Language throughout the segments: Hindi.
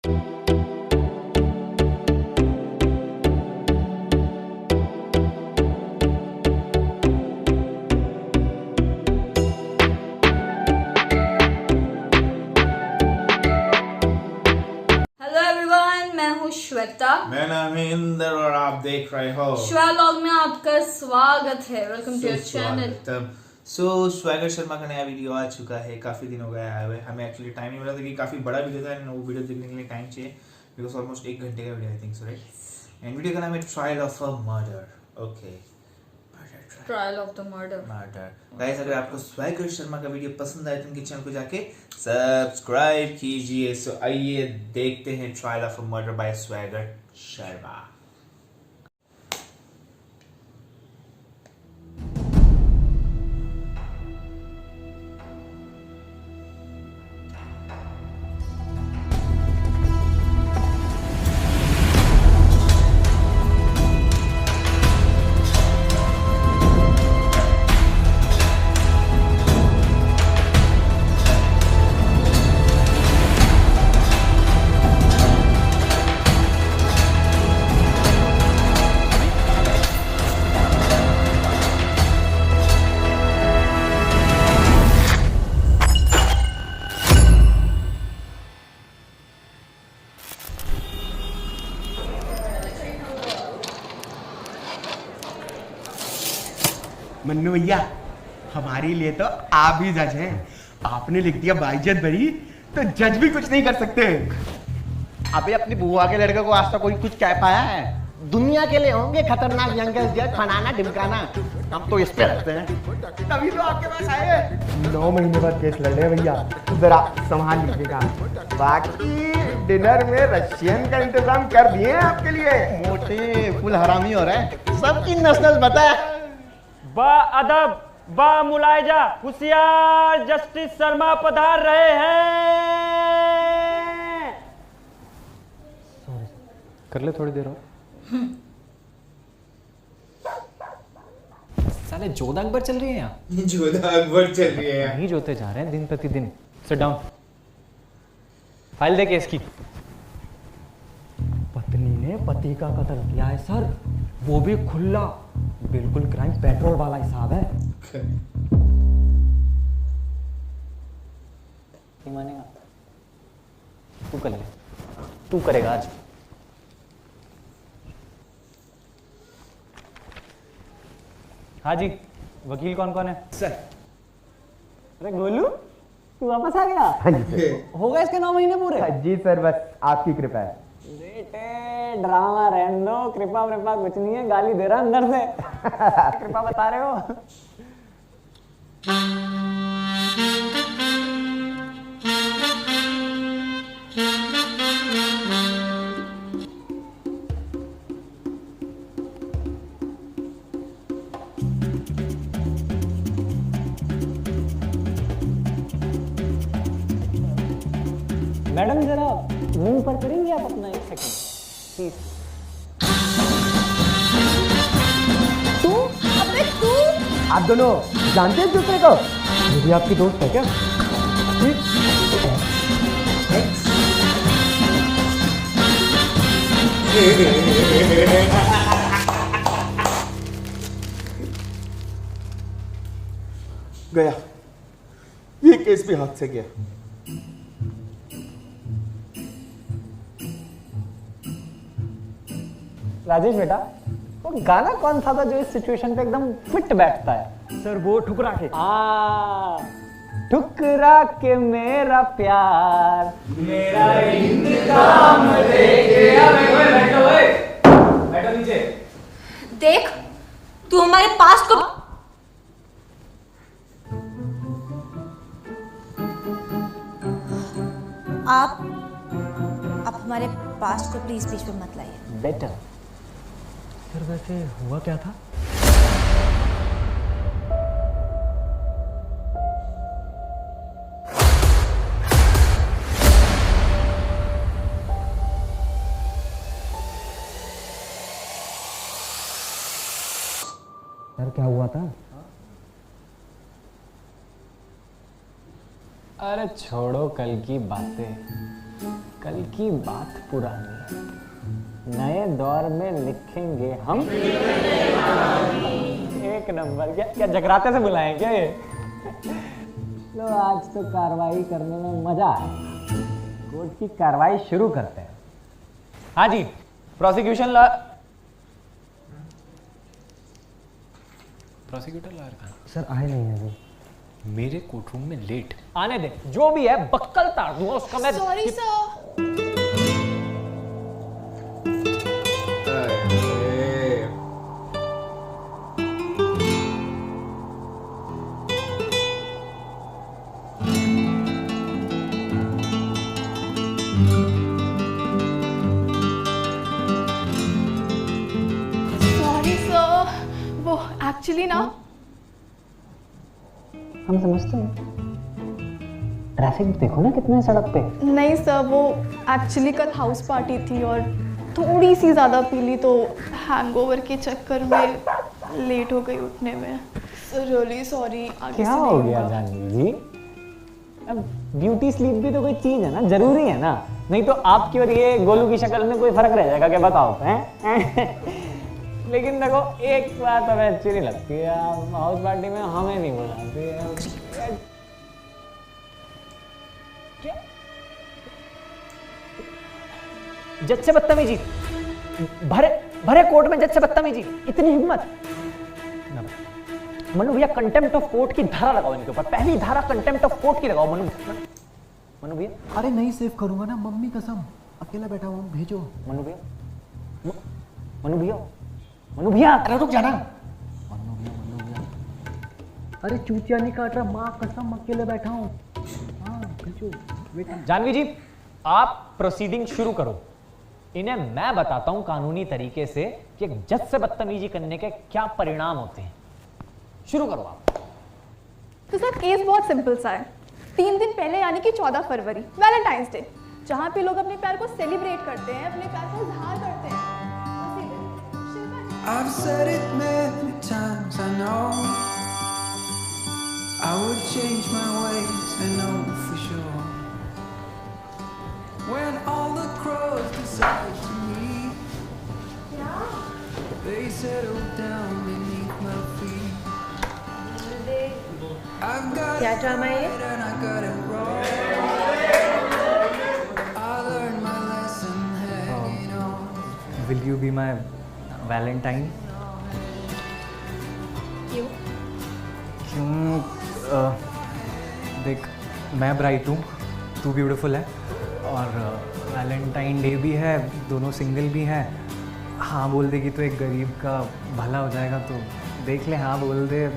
श्वेता, मैं नाम है इंद्र और आप देख रहे हो श्वेलॉग में आपका स्वागत है। Welcome to your channel. So swagger Sharma का नया वीडियो आ चुका है। काफी दिन हो गए आए हुए, हमें एक्चुअली टाइम नहीं मिला था कि काफी बड़ा वीडियो था, वो वीडियो देखने के लिए टाइम चाहिए बिकॉज ऑलमोस्ट 1 घंटे का video I think so, right. And video का नाम है trial of a murder. Okay, trial of the murder. Guys, अगर आपको स्वैगर शर्मा का वीडियो पसंद आए तो उनके चैनल को जाके सब्सक्राइब कीजिए। सो आइए देखते हैं trial of a murder by swagger Sharma. Mannu भैया, हमारे लिए तो आप ही जज हैं। आपने लिख दिया बाइज्जत बरी, तो जज भी कुछ नहीं कर सकते। अबे अपनी बुआ के लड़के को आज तक कोई कुछ कह पाया है? दुनिया के लिए होंगे खतरनाक यंगस्ट जज, फनाना ढिमकाना, हम तो इस पे रहते हैं। तभी तो आपके पास आए हैं। 9 महीने बाद केस लड़ रहे हैं भैया, जरा संभाल लीजिएगा। बाकी डिनर में रशियन का इंतजाम कर दिए हैं आपके लिए। मोटे फुल हरामी हो रहे हैं, सबकी नस्ल बता। बा अदब, बा मुलायजा, होशियार जस्टिस शर्मा पधार रहे हैं। कर ले थोड़ी देर और। साले जोधा अकबर चल रही है यहाँ। जोधा अकबर चल रही है नहीं जोते जा रहे हैं दिन प्रतिदिन। सिट डाउन, फाइल दे केस की। पत्नी ने पति का कत्ल किया है सर, वो भी खुला। बिल्कुल क्राइम पेट्रोल वाला हिसाब है। नहीं मानेगा, तू कर ले, तू करेगा आज। हाँ जी, वकील कौन कौन है सर? अरे गोलू, तू वापस आ गया? हाँ जी सर। हो गए इसके 9 महीने पूरे? जी सर, बस आपकी कृपा है। बेटे ड्रामा रहने दो, कृपा वृपा कुछ नहीं है, गाली दे रहा अंदर से। कृपा बता रहे हो? मैडम जरा मुंह पर करेंगे आप अपना 1 सेकंड प्लीज। तू? अबे तू? आप दोनों जानते हैं एक दूसरे को? मेरी आपकी दोस्त है क्या? गया, ये केस भी हाथ से गया। राजेश बेटा, वो गाना कौन सा था जो इस सिचुएशन पे एकदम फिट बैठता है? सर वो ठुकरा के। ठुकरा के मेरा प्यार, मेरा इंतकाम लेके बैठो नीचे। देख, तू हमारे पास्ट को आप हमारे पास्ट को प्लीज बीच में मत लाइए। बेटर। सर वैसे हुआ क्या था? सर क्या हुआ था? अरे छोड़ो कल की बातें, कल की बात पुरानी, नए दौर में लिखेंगे हम एक नंबर। क्या जगराते से बुलाएं क्या ये? लो आज तो कार्रवाई करने में मजा आया। कोर्ट की कार्रवाई शुरू करते हैं। हाँ जी, प्रोसिक्यूटर लॉयर कहाँ? सर आए नहीं है अभी। मेरे कोर्टरूम में लेट। आने दे, जो भी है बक्कल ताड़ दूंगा उसका मैं। Sorry sir. सॉरी सर, वो एक्चुअली ना हम समझते हैं। ट्रैफिक देखो ना कितना है सड़क पे। नहीं सर, वो एक्चुअली कल हाउस पार्टी थी और थोड़ी सी ज़्यादा पी ली तो हैंगओवर के चक्कर में लेट हो गई उठने में। Sir really sorry. क्या हो गया जानवी जी? अब ब्यूटी स्लीप भी तो कोई चीज है ना, जरूरी है ना। नहीं तो आपकी और ये गोलू की शक्ल में कोई फर्क रह जाएगा क्या? बताओ हैं? लेकिन देखो एक बात हमें अच्छी नहीं लगती है, आप हाउस पार्टी में हमें नहीं बुलाते। क्या जज से बदतमीजी, भरे कोर्ट में जज से बदतमीजी, इतनी हिम्मत। मनु भैया कंटेम्प्ट ऑफ कोर्ट की धारा लगाओ इनके ऊपर, पहली धारा कंटेम्प्ट ऑफ कोर्ट की लगाओ। मनु भैया। अरे नहीं सेव करूंगा ना, मम्मी कसम, अकेला बैठा हूँ, भेजो। मनु भैया, मनु भैया, मनु भैया, अरे रुक जाना। मनु भैया, अरे चूतिया नहीं काट रहा, माँ कसम अकेले बैठा हूँ। हाँ भेजो बेटा। जानवी जी आप प्रोसीडिंग शुरू करो। इन्हें मैं बताता हूं कानूनी तरीके से कि एक जज से बदतमीजी करने के क्या परिणाम होते हैं। शुरू करो आप। तो सर केस बहुत सिंपल सा है। 3 दिन पहले यानी कि 14 फरवरी वैलेंटाइंस डे, जहाँ पे लोग अपने प्यार को सेलिब्रेट करते हैं, अपने प्यार का इजहार करते हैं, उसी दिन शिल्पा जी। I've said it many times, I know I would change my ways, I know for sure. When all the crows decide to meet, they settle down beneath my feet. I've got it right and I got it wrong. I learned my lesson hanging on. Will you be my Valentine? क्यों? देख मैं ब्राइट हूँ, तू ब्यूटीफुल है और वैलेंटाइन डे भी है, दोनों सिंगल भी हैं। हाँ बोल देगी तो एक गरीब का भला हो जाएगा, तो देख ले। हाँ बोल दे।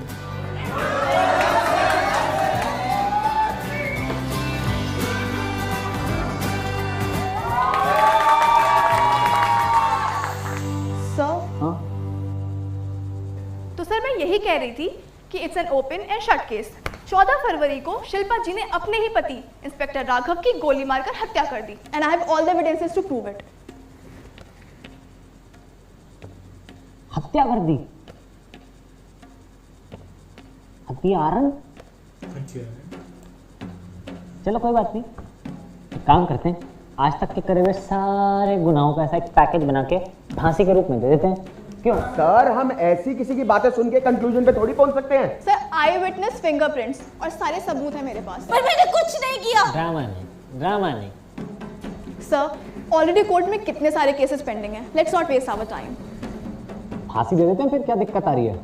तो सर मैं यही कह रही थी कि it's an open and shut case. 14 फरवरी को शिल्पा जी ने अपने ही पति इंस्पेक्टर राघव की गोली मारकर हत्या कर दी and I have all the evidences to prove it. हत्या कर दी? हत्यारन? चलो कोई बात नहीं, एक काम करते हैं, आज तक के करे हुए सारे गुनाहों का ऐसा एक पैकेज बना के फांसी के रूप में दे देते हैं। क्यों सर, हम ऐसी किसी की बातें सुन के कंक्लूजन पे थोड़ी पहुंच सकते हैं। सर आई विटनेस फिंगरप्रिंट्स और सारे सबूत हैं मेरे पास। पर मैंने कुछ नहीं किया। ड्रामा नहीं। सर ऑलरेडी कोर्ट में कितने सारे केसेस पेंडिंग हैं, let's not waste our time. फांसी दे देते हैं, फिर क्या दिक्कत आ रही है?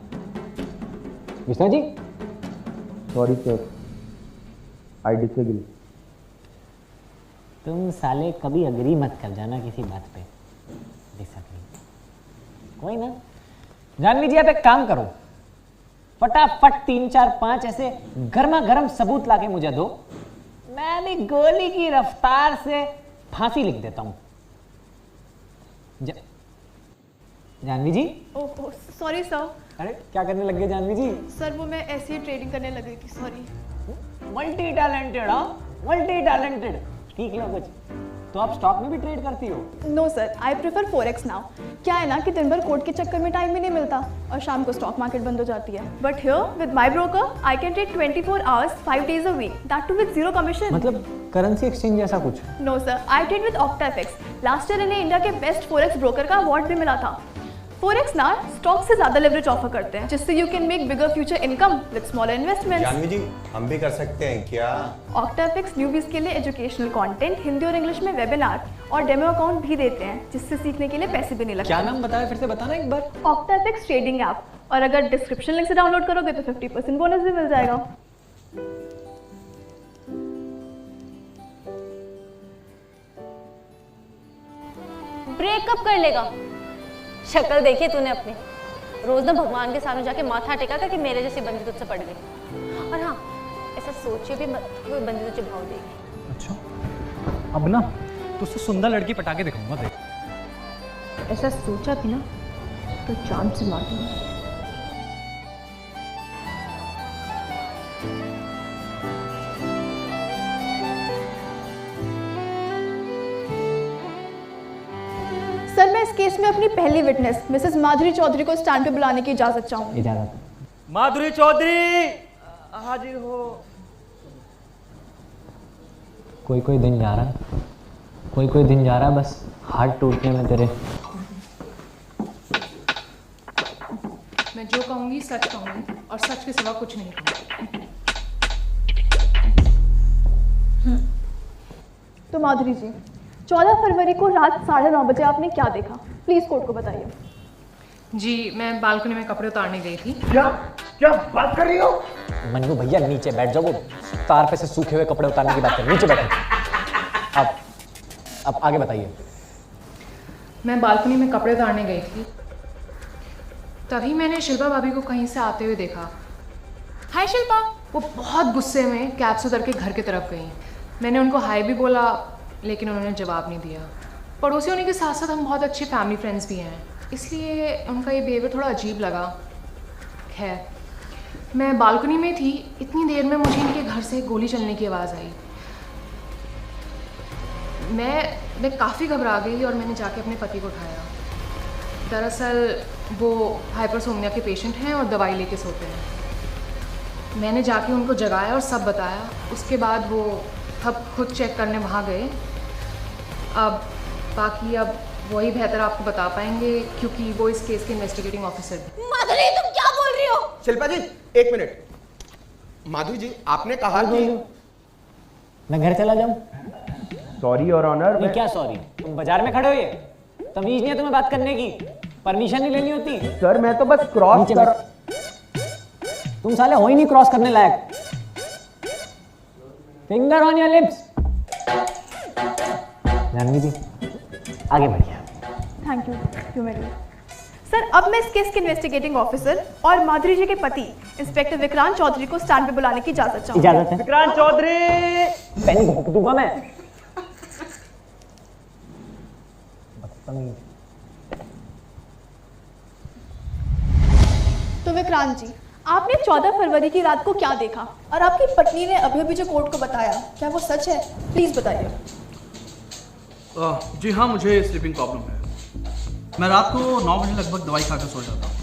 Vishnu ji sorry sir, I disagree. तुम साले कभी अग्री मत कर जाना किसी बात पे। डिसएग्री कोई ना। जानवी जी आप एक काम करो, फटाफट 3, 4, 5 ऐसे गर्मा गर्म सबूत लाके मुझे दो, मैं भी गोली की रफ्तार से फांसी लिख देता हूं। Janvi ji. Oh sorry sir. अरे क्या करने लग गए जानवी जी? सर वो मैं ऐसे ही ट्रेडिंग करने लग गई थी, सॉरी। Multi talented. हाँ मल्टी टैलेंटेड। ठीक है कुछ तो आप स्टॉक में भी ट्रेड करती हो? No sir, I prefer forex now. क्या है ना कि दिन भर कोर्ट के चक्कर में टाइम भी नहीं मिलता और शाम को स्टॉक मार्केट बंद हो जाती है। But here with my broker I can trade 24 hours 5 days a week, that too with zero commission. मतलब करेंसी एक्सचेंज जैसा कुछ? No sir, I trade with OctaFX। Last year इन्हें इंडिया के बेस्ट फोरेक्स ब्रोकर का अवार्ड भी मिला था। फोरेक्स ना स्टॉक से ज्यादा लेवरेज ऑफर करते हैं, जिससे you can make bigger future income with smaller investments. Janvi ji, हम भी कर सकते हैं क्या? OctaFX न्यूबीज के लिए एजुकेशनल कंटेंट हिंदी और इंग्लिश में वेबिनार और डेमो अकाउंट भी देते हैं, जिससे सीखने के लिए पैसे भी नहीं लगते। क्या नाम बताया, फिर से बताना एक बार। OctaFX ट्रेडिंग ऐप, और अगर डिस्क्रिप्शन लिंक से डाउनलोड करोगे तो 50% बोनस भी मिल जाएगा। ब्रेकअप कर लेगा? शक्ल देखी तूने अपनी? रोज ना भगवान के सामने जाके माथा टेका कर कि मेरे जैसी बंदी तुझसे पड़ गई। और हाँ, ऐसा सोचिए भी मत कोई बंदी तुझे भाव देगी। अच्छा, अब ना तुझसे सुंदर लड़की पटा के दिखाऊंगा देख। ऐसा सोचा भी ना तो जान से मार दूंगा। सर, मैं इस केस में अपनी पहली विटनेस मिसेस माधुरी चौधरी को स्टैंड पे बुलाने की इजाजत चाहूंगी। इजाजत। माधुरी चौधरी हाजिर हो। कोई दिन जा रहा है, कोई दिन जा रहा है बस हार्ट टूटने में तेरे। मैं जो कहूंगी सच कहूंगी और सच के सिवा कुछ नहीं कहूंगी। तो माधुरी जी, 14 फरवरी को रात 9:30 बजे आपने क्या देखा? प्लीज कोर्ट को बताइए। जी, मैं बालकनी में कपड़े उतारने गई थी। क्या बात कर रही हो? मन्नू भैया नीचे बैठ जाओ, वो तार पे से सूखे हुए कपड़े उतारने की बात कर, नीचे बैठो। अब आगे बताइए। मैं बालकनी में कपड़े उतारने गई थी, तभी मैंने शिल्पा भाभी को कहीं से आते हुए देखा। हाय शिल्पा। वो बहुत गुस्से में कैब से उतर के घर की तरफ गई। मैंने उनको हाय भी बोला, लेकिन उन्होंने जवाब नहीं दिया। पड़ोसी होने के साथ साथ हम बहुत अच्छे फैमिली फ्रेंड्स भी हैं, इसलिए उनका ये बिहेवियर थोड़ा अजीब लगा। खैर, मैं बालकनी में थी, इतनी देर में मुझे इनके घर से गोली चलने की आवाज़ आई। मैं काफ़ी घबरा गई और मैंने जाके अपने पति को उठाया। दरअसल वो हाइपरसोमनिया के पेशेंट हैं और दवाई लेके सोते हैं। मैंने जाके उनको जगाया और सब बताया। उसके बाद वो खुद चेक करने वहाँ गए। अब वही बेहतर आपको बता पाएंगे, क्योंकि वो इस केस के इन्वेस्टिगेटिंग ऑफिसर हैं। माधुरी, तुम क्या बोल रही हो? शिल्पा जी, एक मिनट। माधुरी जी, आपने कहा कि मैं घर चला जाऊं? Sorry your honour. नहीं, क्या सॉरी? तुम बाजार में खड़े हो, ये तमीज नहीं है तुम्हें बात करने की? परमिशन नहीं लेनी होती? सर, मैं तो बस क्रॉस कर। तुम साले हो ही नहीं क्रॉस करने लायक। Finger on your lips. Janvi ji, आगे बढ़िए। थैंक यू मेरी। सर, अब मैं इस केस के इन्वेस्टिगेटिंग ऑफिसर और माधुरी जी के पति इंस्पेक्टर विक्रांत चौधरी को स्टैंड पे बुलाने की इजाजत चाहूंगी। इजाजत है? विक्रांत चौधरी। पेन घोंप दूंगा मैं। तो विक्रांत जी, आपने 14 फरवरी की रात को क्या देखा और आपकी पत्नी ने अभी जो कोर्ट को बताया, क्या वो सच है? प्लीज बताइए। जी हाँ, मुझे स्लीपिंग प्रॉब्लम है। मैं रात को 9 बजे लगभग दवाई खाकर सो जाता हूँ।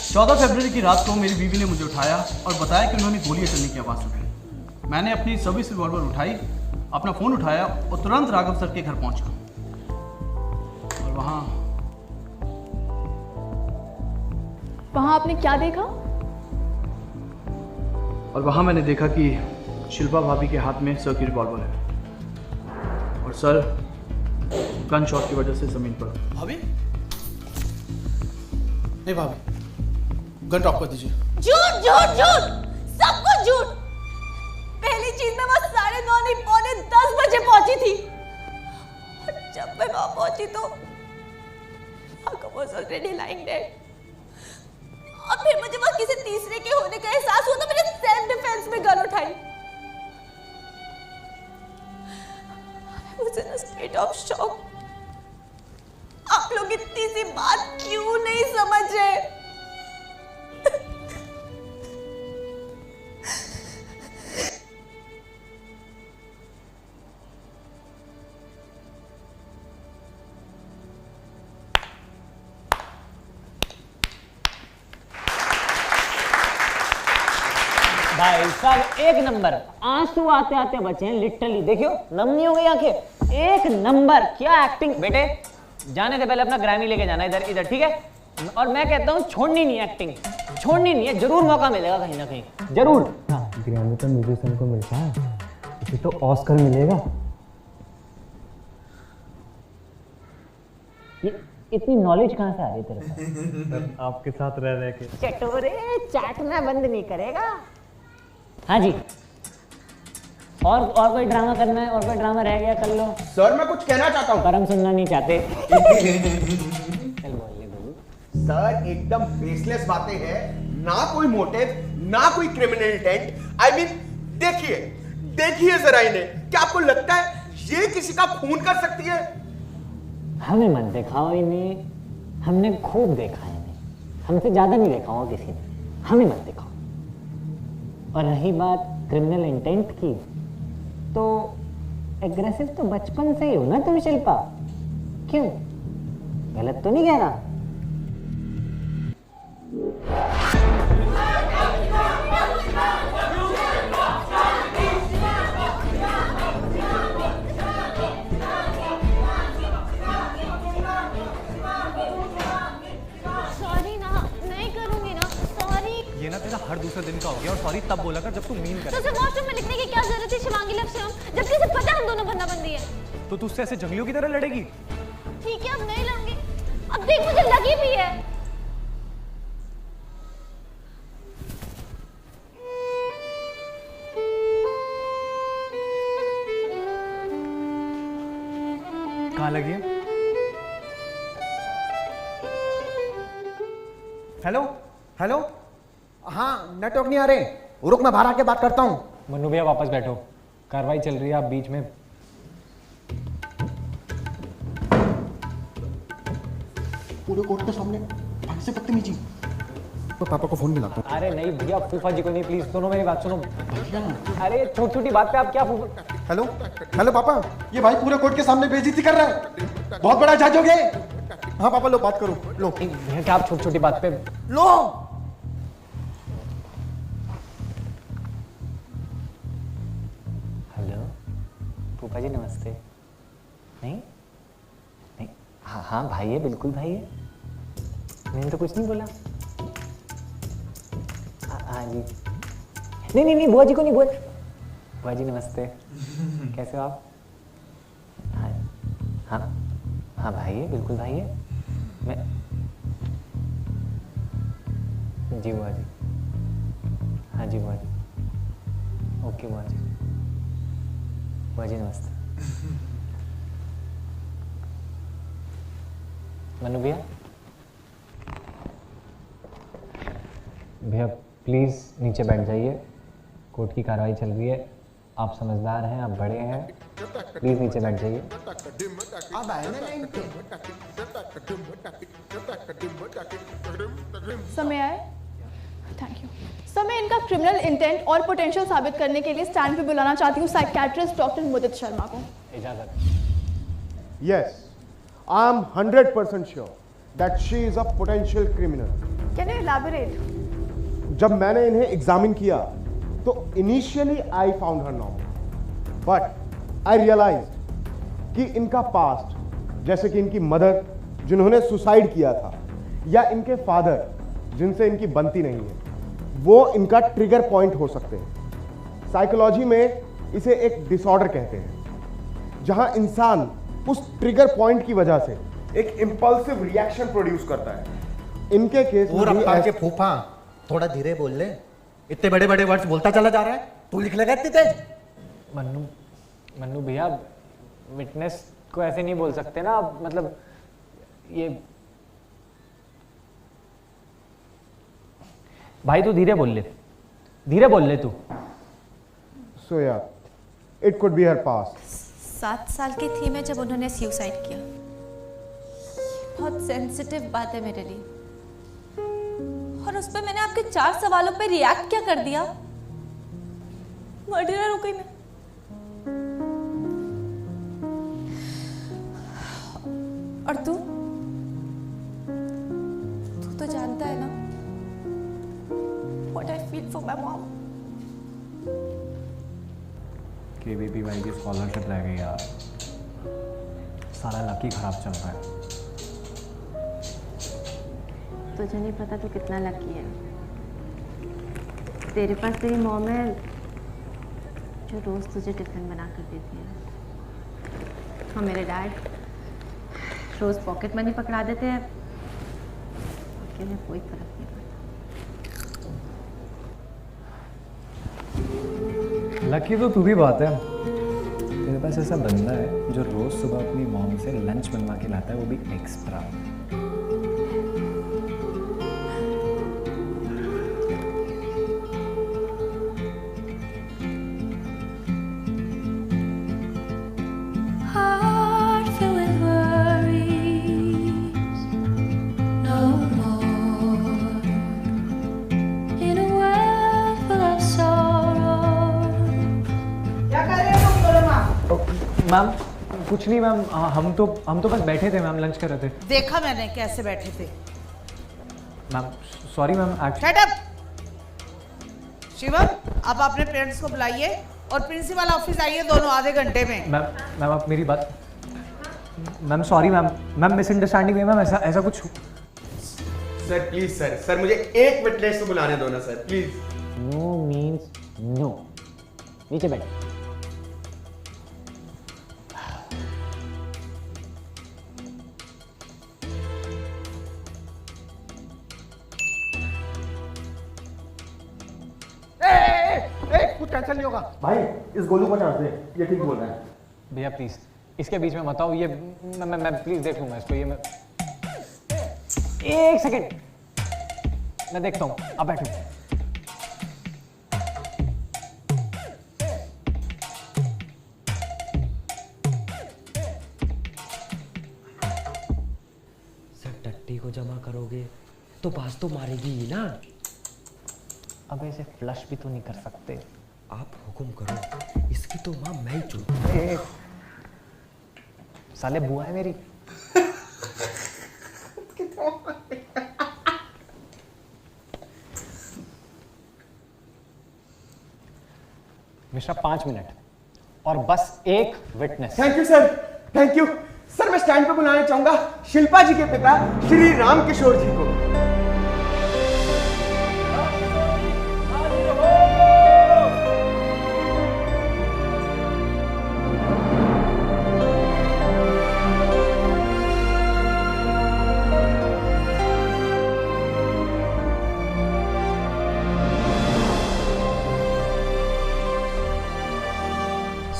14 फरवरी की रात को मेरी बीवी ने मुझे उठाया और बताया कि उन्होंने गोलियां चलने की आवाज़ सुनी। मैंने अपनी सर्विस रिवॉल्वर उठाई, अपना फ़ोन उठाया और तुरंत राघव सर के घर पहुँचा। और वहाँ आपने क्या देखा? और वहाँ मैंने देखा कि शिल्पा भाभी के हाथ में सर की रिवॉल्वर है और सर गन शॉट की वजह से जमीन पर। भाभी? नहीं भाभी, गन ड्रॉप कर दीजिए। झूठ झूठ झूठ, सब कुछ झूठ। पहली चीज मैं वहां 9:30 नहीं 9:45 बजे पहुंची थी। और जब मैं वहां पहुंची तो Raghav was already lying dead. और फिर मुझे वहां किसी तीसरे के होने का एहसास हुआ तो मैंने सेल्फ डिफेंस में गन उठाई। I was in a state of shock. आप लोग इतनी सी बात क्यों नहीं समझ रहे? भाई साहब एक नंबर, आंसू आते आते बचे हैं लिटरली, देखियो नम नहीं हो गई आंखें, एक नंबर। क्या एक्टिंग बेटे, जाने से पहले अपना ग्रैमी लेके जाना इधर इधर, ठीक है। और मैं कहता हूँ छोड़नी नहीं, एक्टिंग छोड़नी नहीं है, जरूर मौका मिलेगा कहीं ना कहीं, जरूर। ग्रैमी तो म्यूजिशियन को मिलता है, इसे तो ऑस्कर मिलेगा। ये इतनी नॉलेज कहाँ से आ रही तेरे पास? आपके साथ रह रह के। चटोरे चाटना बंद नहीं करेगा। हाँ जी, और कोई ड्रामा करना है? और कोई ड्रामा रह गया कर लो। सर मैं कुछ कहना चाहता हूँ। पर हम सुनना नहीं चाहते। चल बोल ले बोल। सर एकदम बेसलेस बातें हैं, ना कोई मोटिव, ना कोई क्रिमिनल इंटेंट। आई मीन देखिए जरा इन्हें, क्या आपको लगता है ये किसी का खून कर सकती है? हमें मत दिखाओ इन्हें, हमने खूब देखा है इन्हें, हमसे ज्यादा नहीं देखा होगा किसी ने, हमें मत दिखाओ। और रही बात क्रिमिनल इंटेंट की, तो एग्रेसिव तो बचपन से ही हो ना तुम शिल्पा, क्यों? गलत तो नहीं कह रहा? ये ना तेरा हर दूसरे दिन का हो गया, और सॉरी तब बोला कर जब तू मीन कर। तो सिर्फ वॉशरूम में लिखने की क्या जरूरत थी शिवांगी लव से हम, जबकि उसे पता है हम दोनों बंदा बंदी है। तो तू उससे ऐसे जंगलियों की तरह लड़ेगी? ठीक है अब नहीं लड़ूंगी, अब देख मुझे लगी भी है। कहाँ लगी है? हेलो हेलो, हाँ नेटवर्क नहीं आ रहे, रुक मैं बाहर आके बात करता हूँ। मन्नू भैया वापस बैठो, कार्रवाई चल रही है, आप बीच में। पूरे कोर्ट के सामने भाई से बदतमीजी। तो पापा को फोन मिलाता हूँ। अरे नहीं भैया, फूफा जी को नहीं, प्लीज सुनो मेरी बात, सुनो। अरे छोटी छोटी बात पे आप क्या फूफा? हेलो हेलो पापा, ये भाई पूरे कोर्ट के सामने बेइज्जती कर रहा है, बहुत बड़ा जज हो गए। हाँ पापा लो बात करो, लो। भैया क्या आप छोटी छोटी बात पे? लो हेलो फूफा जी नमस्ते। नहीं नहीं, हाँ हाँ भाई है, बिल्कुल भाई है, मैंने तो कुछ नहीं बोला। हाँ जी, नहीं नहीं नहीं बुआ जी को नहीं, बुआ जी नमस्ते, कैसे हो आप? हाँ हाँ हाँ भाई है, बिल्कुल भाई है, मैं जी बुआ जी, हाँ जी बुआ जी, ओके बुआ जी, बुआ जी नमस्ते। मनु भैया, भैया प्लीज़ नीचे बैठ जाइए, कोर्ट की कार्रवाई चल रही है, आप समझदार हैं, आप बड़े हैं, प्लीज़ नीचे बैठ जाइए। अब आए ना लाइन पे। समय आए, थैंक यू। समय इनका क्रिमिनल इंटेंट और पोटेंशियल साबित करने के लिए स्टैंड पे बुलाना चाहती हूँ साइकियाट्रिस्ट डॉक्टर मुदित शर्मा को। इजाजत। Yes, I am 100% sure that she is a potential criminal. Can you elaborate? जब मैंने इन्हें एग्जामिन किया तो initially I found her normal, but I realize कि इनका पास्ट, जैसे कि इनकी मदर जिन्होंने सुसाइड किया था, या इनके फादर जिनसे इनकी बनती नहीं है, वो इनका ट्रिगर पॉइंट हो सकते हैं। साइकोलॉजी में इसे एक डिसऑर्डर कहते हैं, जहां इंसान उस ट्रिगर पॉइंट की वजह से एक इंपल्सिव रिएक्शन प्रोड्यूस करता है। इनके केस में के फूफा थोड़ा धीरे बोल ले, इतने बड़े बड़े वर्ड्स बोलता चला जा रहा है, तू लिख लेगा इतनी तेज? मन्नू भैया, विटनेस को ऐसे नहीं बोल सकते ना, मतलब ये भाई तू धीरे बोल ले तू। So yeah, it could be her past. 7 साल की थी मैं जब उन्होंने सुसाइड किया। बहुत सेंसिटिव बात है मेरे लिए, और उस पर मैंने आपके 4 सवालों पे रिएक्ट क्या कर दिया? मर्डरर हो गई मैं। और तू तो जानता है ना what I feel for my mom. KVPY की स्कॉलरशिप रह गई यार, सारा लकी खराब चल रहा है। तुझे नहीं पता तो कितना लकी है। तेरे पास तेरी मॉम है जो रोज तुझे टिफिन बना कर देती है, और मेरे डैड रोज पॉकेट मनी पकड़ा देते हैं, अकेले कोई फर्क नहीं पड़ता। लकी तो तू भी बात है, तेरे पास ऐसा बंदा है जो रोज सुबह अपनी मॉम से लंच बनवा के लाता है, वो भी extra. Heart filled with worries, no more. In a world full of sorrow. क्या कर रहे हो तुम दोनों माँ? मैम कुछ नहीं मैम, हम तो बस बैठे थे मैम, लंच कर रहे थे। देखा मैंने कैसे बैठे थे। Ma'am sorry ma'am. Shut up. Shivam, आप अपने पेरेंट्स को बुलाइए और प्रिंसिपल ऑफिस आइए दोनों आधे घंटे में। मैम आप मेरी बात, मैम सॉरी मैम मिसअंडरस्टैंडिंग हुई मैम, ऐसा कुछ। सर प्लीज सर मुझे एक विटनेस को बुलाने दो ना sir please. No means no. नीचे बैठ। कुछ कैंसिल नहीं होगा भाई, इस गोलू को चांस दे, ये ठीक बोल रहा है। भैया प्लीज इसके बीच में मत आओ, ये मैं प्लीज देख लूंगा इसको, ये मैं एक सेकंड मैं देखता हूँ, आप बैठो। सर टट्टी को जमा करोगे तो बाज तो मारेगी ही ना। अब इसे फ्लश भी तो नहीं कर सकते। आप हुक्म करो, इसकी तो माँ मैं ही चूत। साले बुआ है मेरी। मिश्रा 5 मिनट और बस एक witness. Thank you sir, thank you sir. मैं स्टैंड पे बुलाना चाहूंगा शिल्पा जी के पिता श्री राम किशोर जी को।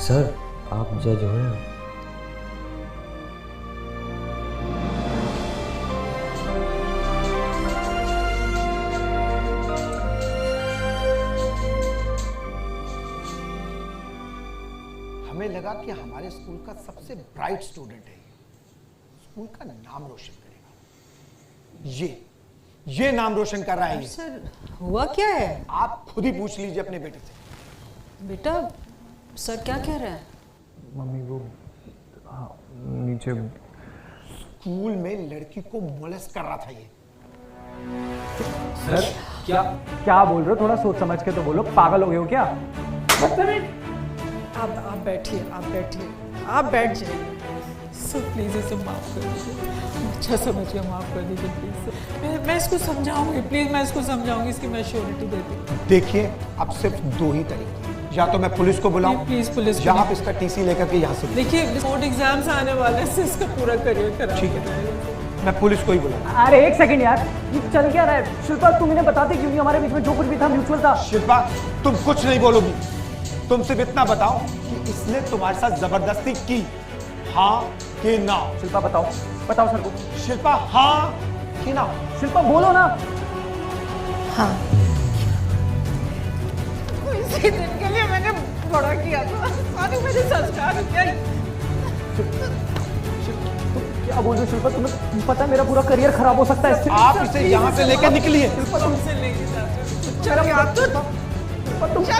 सर आप जज हो। हमें लगा कि हमारे स्कूल का सबसे ब्राइट स्टूडेंट है, स्कूल का नाम रोशन करेगा। ये नाम रोशन कर रहा है। सर हुआ क्या है? आप खुद ही पूछ लीजिए अपने बेटे से। बेटा सर क्या कह रहा है? मम्मी वो नीचे स्कूल में लड़की को मोलेस्ट कर रहा था ये। सर क्या बोल रहे हो? थोड़ा सोच समझ के तो बोलो, पागल हो गए हो क्या? आप बैठिए, आप बैठ जाइए। सर प्लीज इसे माफ कर दीजिए, अच्छा समझ के माफ कर दीजिए प्लीज सर। मैं इसको समझाऊंगी, प्लीज मैं इसको समझाऊंगी, इसकी मैं श्योरिटी देती हूँ। देखिए अब सिर्फ 2 ही तरीके, या तो मैं पुलिस को बुलाऊं, प्लीज पुलिस, या आप इसका टीसी लेकर के यहाँ से। देखिए बोर्ड एग्जाम्स आने वाले हैं, इससे इसका पूरा करियर खराब। ठीक है, मैं पुलिस को ही बुलाऊं। अरे एक सेकंड यार, ये चल क्या रहा है? शिल्पा तुम इन्हें बताते क्यों नहीं? हमारे बीच में जो कुछ भी था म्यूचुअल था। शिल्पा तुम कुछ नहीं बोलोगी, तुम सिर्फ इतना बताओ कि इसने तुम्हारे साथ जबरदस्ती की, हाँ कि ना? शिल्पा बताओ सर को। शिल्पा हाँ कि ना? शिल्पा बोलो ना। हाँ, इसी दिन के लिए मैंने बड़ा किया था, सारे मेरे संस्कार क्या? क्या बोल रहे हो शिल्पा? तुम्हें पता है मेरा पूरा करियर खराब हो सकता है इससे। आप इसे यहाँ से लेकर निकलिए। तुमसे लेके जाते चल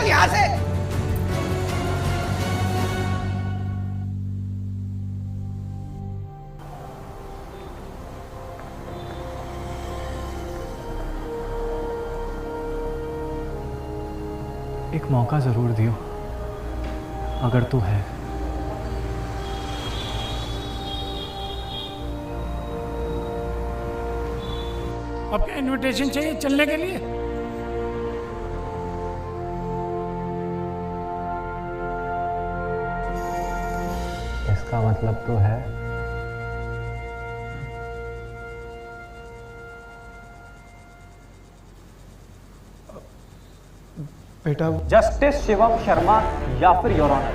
यहाँ से। एक मौका जरूर दियो, अगर तू है। अब क्या इनविटेशन चाहिए चलने के लिए? इसका मतलब तो है बेटा जस्टिस शिवम शर्मा या फिर योर ऑनर।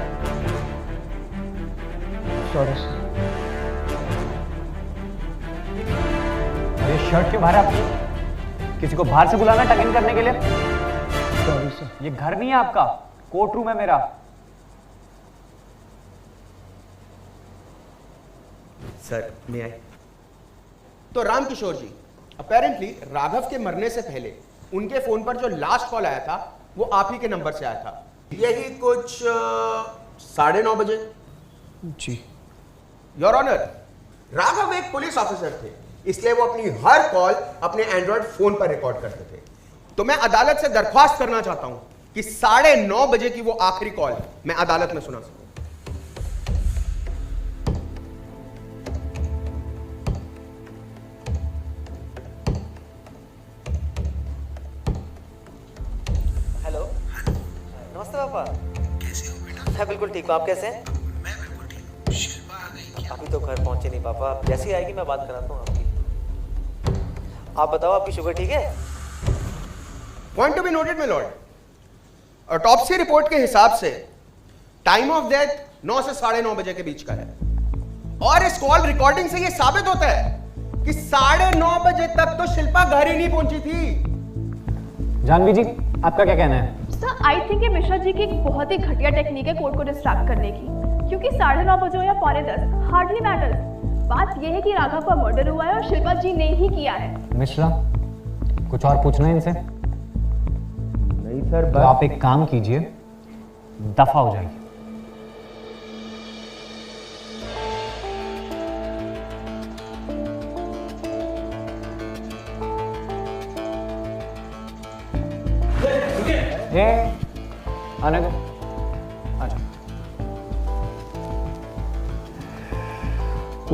Sorry sir. ये शर्ट क्यों बाहर आपकी? किसी को बाहर से बुलाना टग इन करने के लिए? Sorry sir. ये घर नहीं है आपका, कोर्ट रूम है मेरा। सर मैं आई। तो रामकिशोर जी, अपेरेंटली राघव के मरने से पहले उनके फोन पर जो लास्ट कॉल आया था वो आप ही के नंबर से आया था, यही कुछ 9:30 बजे। जी योर ऑनर, राघव एक पुलिस ऑफिसर थे, इसलिए वो अपनी हर कॉल अपने एंड्रॉइड फोन पर रिकॉर्ड करते थे। तो मैं अदालत से दरख्वास्त करना चाहता हूं कि 9:30 बजे की वो आखिरी कॉल मैं अदालत में सुना सकूं। नमस्ते पापा। कैसे हो बेटा? मैं बिल्कुल ठीक हूँ, आप कैसे हैं? मैं बिल्कुल ठीक हूँ। शिल्पा आ गई क्या? अभी तो घर पहुंचे नहीं पापा, जैसे ही आएगी मैं बात कराता हूँ आपकी। आप बताओ आपकी शुगर ठीक है? Point to be noted my Lord, autopsy report के हिसाब से टाइम ऑफ डेथ 9 से 9:30 बजे के बीच का है, और इस कॉल रिकॉर्डिंग से यह साबित होता है कि 9:30 बजे तक तो शिल्पा घर ही नहीं पहुंची थी। जानवी जी, आपका क्या कहना है? सर आई थिंक ये मिश्रा जी की एक बहुत ही घटिया टेक्निक है कोर्ट को डिस्ट्रैक्ट करने की, क्योंकि 9:30 बजे हो या 9:45 हार्डली मैटर्स। बात यह है कि राघव का मर्डर हुआ है और शिल्पा जी ने ही किया है। मिश्रा, कुछ और पूछना है इनसे? नहीं सर, तो आप एक काम कीजिए, दफा हो जाइए। आने दो, आजा।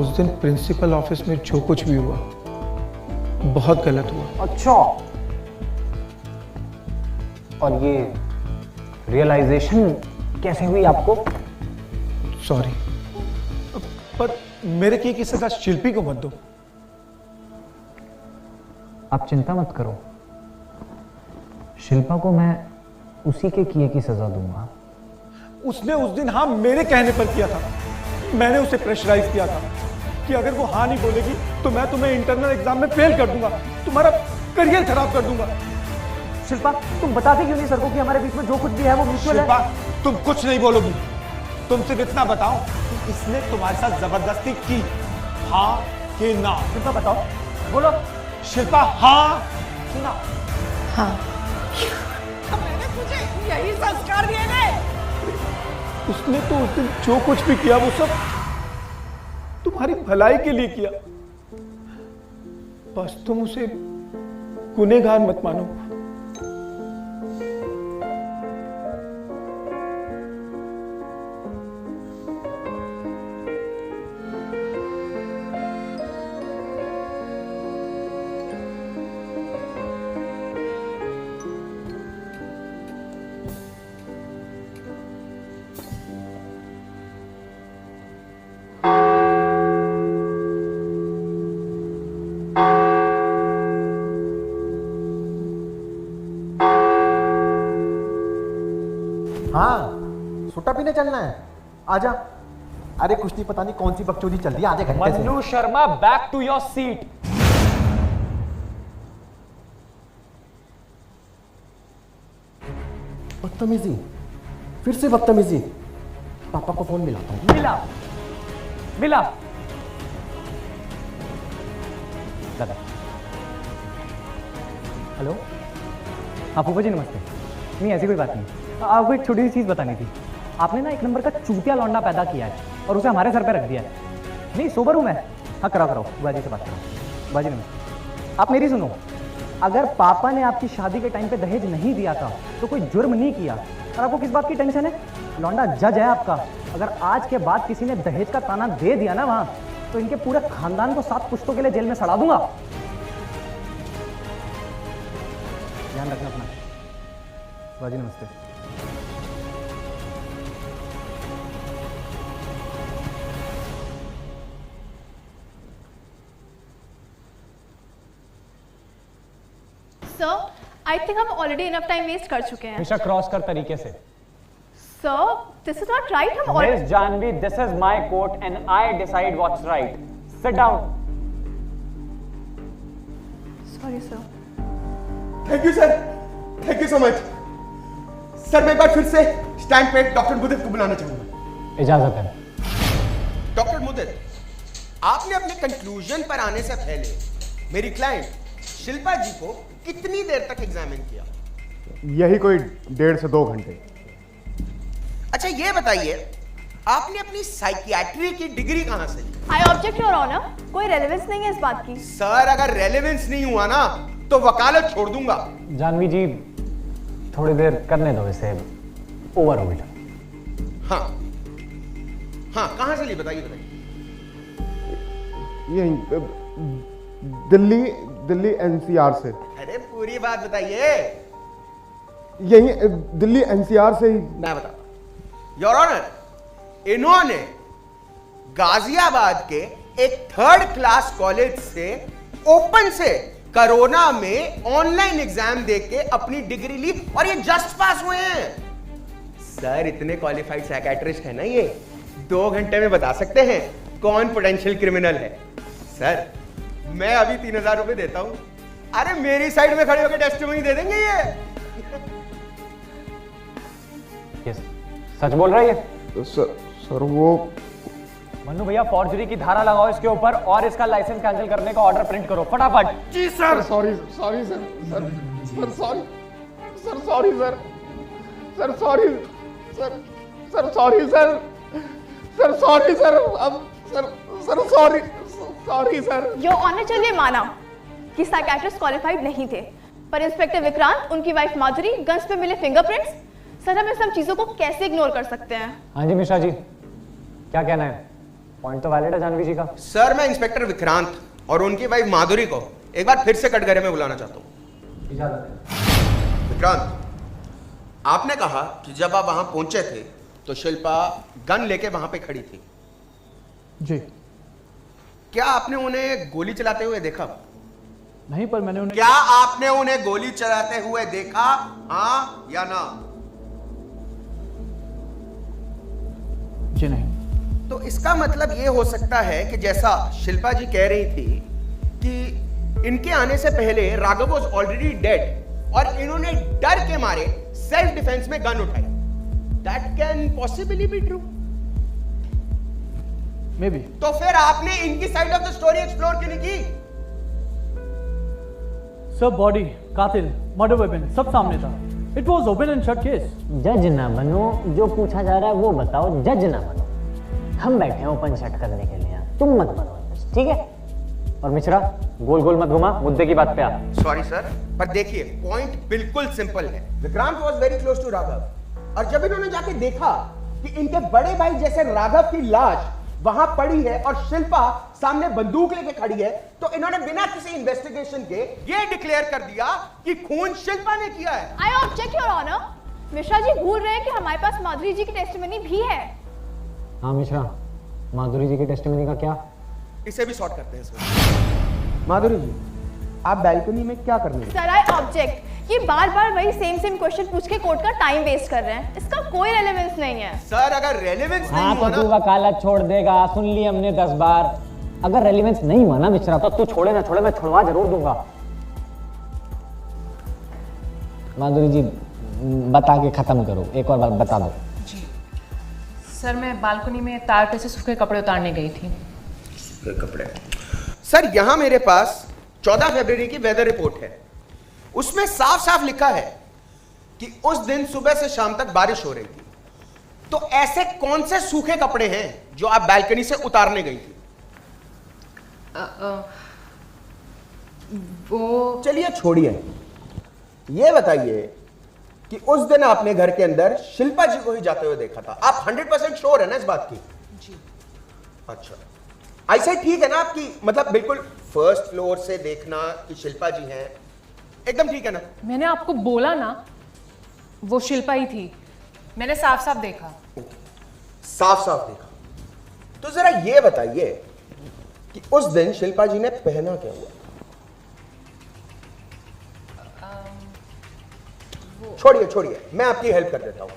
उस दिन प्रिंसिपल ऑफिस में जो कुछ भी हुआ बहुत गलत हुआ। अच्छा, और ये रियलाइजेशन कैसे हुई आपको? सॉरी, पर मेरे किए की सजा शिल्पी को मत दो। आप चिंता मत करो, शिल्पा को मैं उसी के किए की सजा दूंगा। उसने उस दिन हाँ मेरे कहने पर किया था। मैंने उसे प्रेशराइज किया था कि अगर वो हाँ नहीं बोलेगी तो मैं तुम्हें इंटरनल एग्जाम में फेल कर दूंगा, तुम्हारा करियर खराब कर दूंगा। शिल्पा, तुम बताते क्यों नहीं सर को कि हमारे बीच में जो कुछ भी है वो म्यूचुअल है? शिल्पा, तुम कुछ नहीं बोलोगी। तुम सिर्फ इतना बताओ कि इसने तुम्हारे साथ जबरदस्ती की, हाँ कि ना? शिल्पा बताओ, बोलो। शिल्पा, हाँ कि ना? हाँ। मैंने तुझे यही संस्कार दिए थे। उसने तो उस दिन जो कुछ भी किया वो सब तुम्हारी भलाई के लिए किया। बस तुम उसे गुनहगार मत मानो। हाँ, सुट्टा पीने चलना है, आजा। अरे कुछ नहीं, पता नहीं कौन सी बकचोदी चल रही है आधे घंटे से। Mannu Sharma, back to your seat. बदतमीजी, फिर से बदतमीजी। पापा को फोन मिलाता हूँ। मिला मिला। दादा, हेलो। हाँ फूफा जी नमस्ते। नहीं ऐसी कोई बात नहीं, आपको एक छोटी सी चीज़ बतानी थी। आपने ना एक नंबर का चूतिया लौंडा पैदा किया है और उसे हमारे सर पे रख दिया है। नहीं सोबर हूँ मैं। हाँ कराओ बुआजी से बात करो। बुआजी नमस्ते, आप मेरी सुनो। अगर पापा ने आपकी शादी के टाइम पे दहेज नहीं दिया था तो कोई जुर्म नहीं किया, और आपको किस बात की टेंशन है? लौंडा जज है आपका। अगर आज के बाद किसी ने दहेज का ताना दे दिया ना वहां, तो इनके पूरे खानदान को 7 पुश्तों के लिए जेल में सड़ा दूंगा। ध्यान रखना अपना। बाजी नमस्ते। सर, आई थिंक हम ऑलरेडी इनफ टाइम वेस्ट कर चुके हैं। हमेशा क्रॉस कर तरीके से। Sir, this is not right. हम Miss Janvi, this is my court and I decide what's right. Sit down. Sorry sir. Thank you sir, thank you so much sir. मैं एक बार फिर से स्टैंड पे डॉक्टर मुदित को बुलाना चाहूंगा। इजाजत है। डॉक्टर मुदित, आपने अपने कंक्लूजन पर आने से पहले मेरी क्लाइंट शिल्पा जी को कितनी देर तक एग्जामिन किया? यही कोई 1.5 से 2 घंटे। अच्छा ये बताइए, आपने अपनी साइकियाट्री की डिग्री कहां से ली? आई ऑब्जेक्ट योर ऑनर, कोई रेलेवेंस नहीं है इस बात की। सर, अगर रेलेवेंस नहीं हुआ ना तो वकालत छोड़ दूंगा। जानवी जी, थोड़ी देर करने दो इसे। ओवर हो गया। हाँ हाँ, कहां से ली बताइए बताइए। यही दिल्ली NCR से। अरे पूरी बात बताइए। यही दिल्ली NCR से ही। मैं बताता हूं योर ऑनर, इन्होंने गाजियाबाद के एक 3rd क्लास कॉलेज से ओपन से कोरोना में ऑनलाइन एग्जाम देके अपनी डिग्री ली और ये जस्ट पास हुए हैं। सर, इतने क्वालिफाइड साइकियाट्रिस्ट है ना, ये 2 घंटे में बता सकते हैं कौन पोटेंशियल क्रिमिनल है। सर, मैं अभी 3000 रुपए देता हूं। अरे मेरी साइड में खड़े होकर टेस्टिमनी दे देंगे ये। यस, सच बोल रहा है ये? सर वो मन्नू भैया, फॉर्जरी की धारा लगाओ इसके ऊपर और इसका लाइसेंस कैंसिल करने का ऑर्डर प्रिंट करो फटाफट। जी sir. Sorry sir, sorry sir, sir sorry sir, sorry sir, sir sorry sir, sir sorry sir, sir sorry sir, अब sir sorry sorry sir. Your honour, चलिए माना कि साइकियाट्रिस्ट क्वालिफाइड नहीं थे, पर इंस्पेक्टर विक्रांत, उनकी वाइफ माधुरी, गन्स पे मिले फिंगरप्रिंट्स, सर हम इन सब चीजों को कैसे इग्नोर कर सकते हैं? हाँ जी मिश्रा जी, क्या कहना है? पॉइंट तो वैलिड है जानवी जी का। सर, मैं इंस्पेक्टर विक्रांत और उनकी वाइफ माधुरी को एक बार फिर से कटघरे में बुलाना चाहता हूं। विक्रांत, आपने कहा कि जब आप वहां पहुंचे थे तो शिल्पा गन लेके वहां पे खड़ी थी। जी। क्या आपने उन्हें गोली चलाते हुए देखा? नहीं, पर मैंने उन्हें। क्या आपने उन्हें गोली चलाते हुए देखा, हाँ या ना? जी नहीं। तो इसका मतलब यह हो सकता है कि जैसा शिल्पा जी कह रही थी कि इनके आने से पहले राघव वाज ऑलरेडी डेड और इन्होंने डर के मारे सेल्फ डिफेंस में गन उठाई। That can possibly be true. May be. तो फिर आपने इनकी side of the story explore क्यों नहीं की? सब बॉडी, कातिल, मर्डर वेपन सब सामने था। It was open and shut case. जज ना बनो, जो पूछा जा रहा है वो बताओ, जज ना बनो। हम बैठे हैं ओपन शट करने के लिए, तुम मत बनो, ठीक है? और मिश्रा, गोल गोल मत घुमा, मुद्दे की बात पे आ। सॉरी सर, पर देखिए पॉइंट बिल्कुल सिंपल है। Vikrant was very close to Raghav और जब इन्होंने जाके देखा कि इनके बड़े भाई जैसे राघव की लाश वहां पड़ी है और शिल्पा सामने बंदूक लेके खड़ी है, तो इन्होंने बिना किसी इन्वेस्टिगेशन के ये डिक्लेयर कर दिया कि खून शिल्पा ने किया है। I object your honour. Mishra ji भूल रहे हैं कि हमारे पास माधुरी जी की टेस्टिमनी भी है। हाँ मिश्रा, माधुरी जी की टेस्टिमनी का क्या? इसे भी सॉर्ट करते हैं सर। माधुरी जी, आप बैल्कनी में क्या कर रहे हैं? Sir, I object. ये बार बार वही सेम क्वेश्चन पूछ के कोर्ट का टाइम वेस्ट कर रहे हैं, इसका कोई रेलेवेंस नहीं है। सर, अगर रेलेवेंस नहीं हाँ हुआ तो तू वकालत छोड़ देगा, सुन ली हमने 10 बार। अगर रेलेवेंस नहीं हुआ ना मिश्रा, तो तू छोड़े ना छोड़े, मैं छुड़वा जरूर दूंगा। माधुरी जी, बता के खत्म करो, एक और बार बता दो। सर, मैं बालकनी में तार पे से सूखे कपड़े उतारने गई थी। सूखे कपड़े? सर, यहां मेरे पास 14 फरवरी की वेदर रिपोर्ट है। उसमें साफ साफ लिखा है कि उस दिन सुबह से शाम तक बारिश हो रही थी। तो ऐसे कौन से सूखे कपड़े हैं जो आप बालकनी से उतारने गई थी? वो चलिए छोड़िए, ये बताइए कि उस दिन आपने घर के अंदर शिल्पा जी को ही जाते हुए देखा था। आप 100% श्योर है ना इस बात की? जी। अच्छा, ऐसे ठीक है ना आपकी, मतलब बिल्कुल फर्स्ट फ्लोर से देखना कि शिल्पा जी हैं, एकदम ठीक है ना? मैंने आपको बोला ना वो शिल्पा ही थी, मैंने साफ साफ देखा। साफ साफ देखा? तो जरा ये बताइए कि उस दिन शिल्पा जी ने पहना क्या हुआ? छोड़िए छोड़िए, मैं आपकी हेल्प कर देता हूं।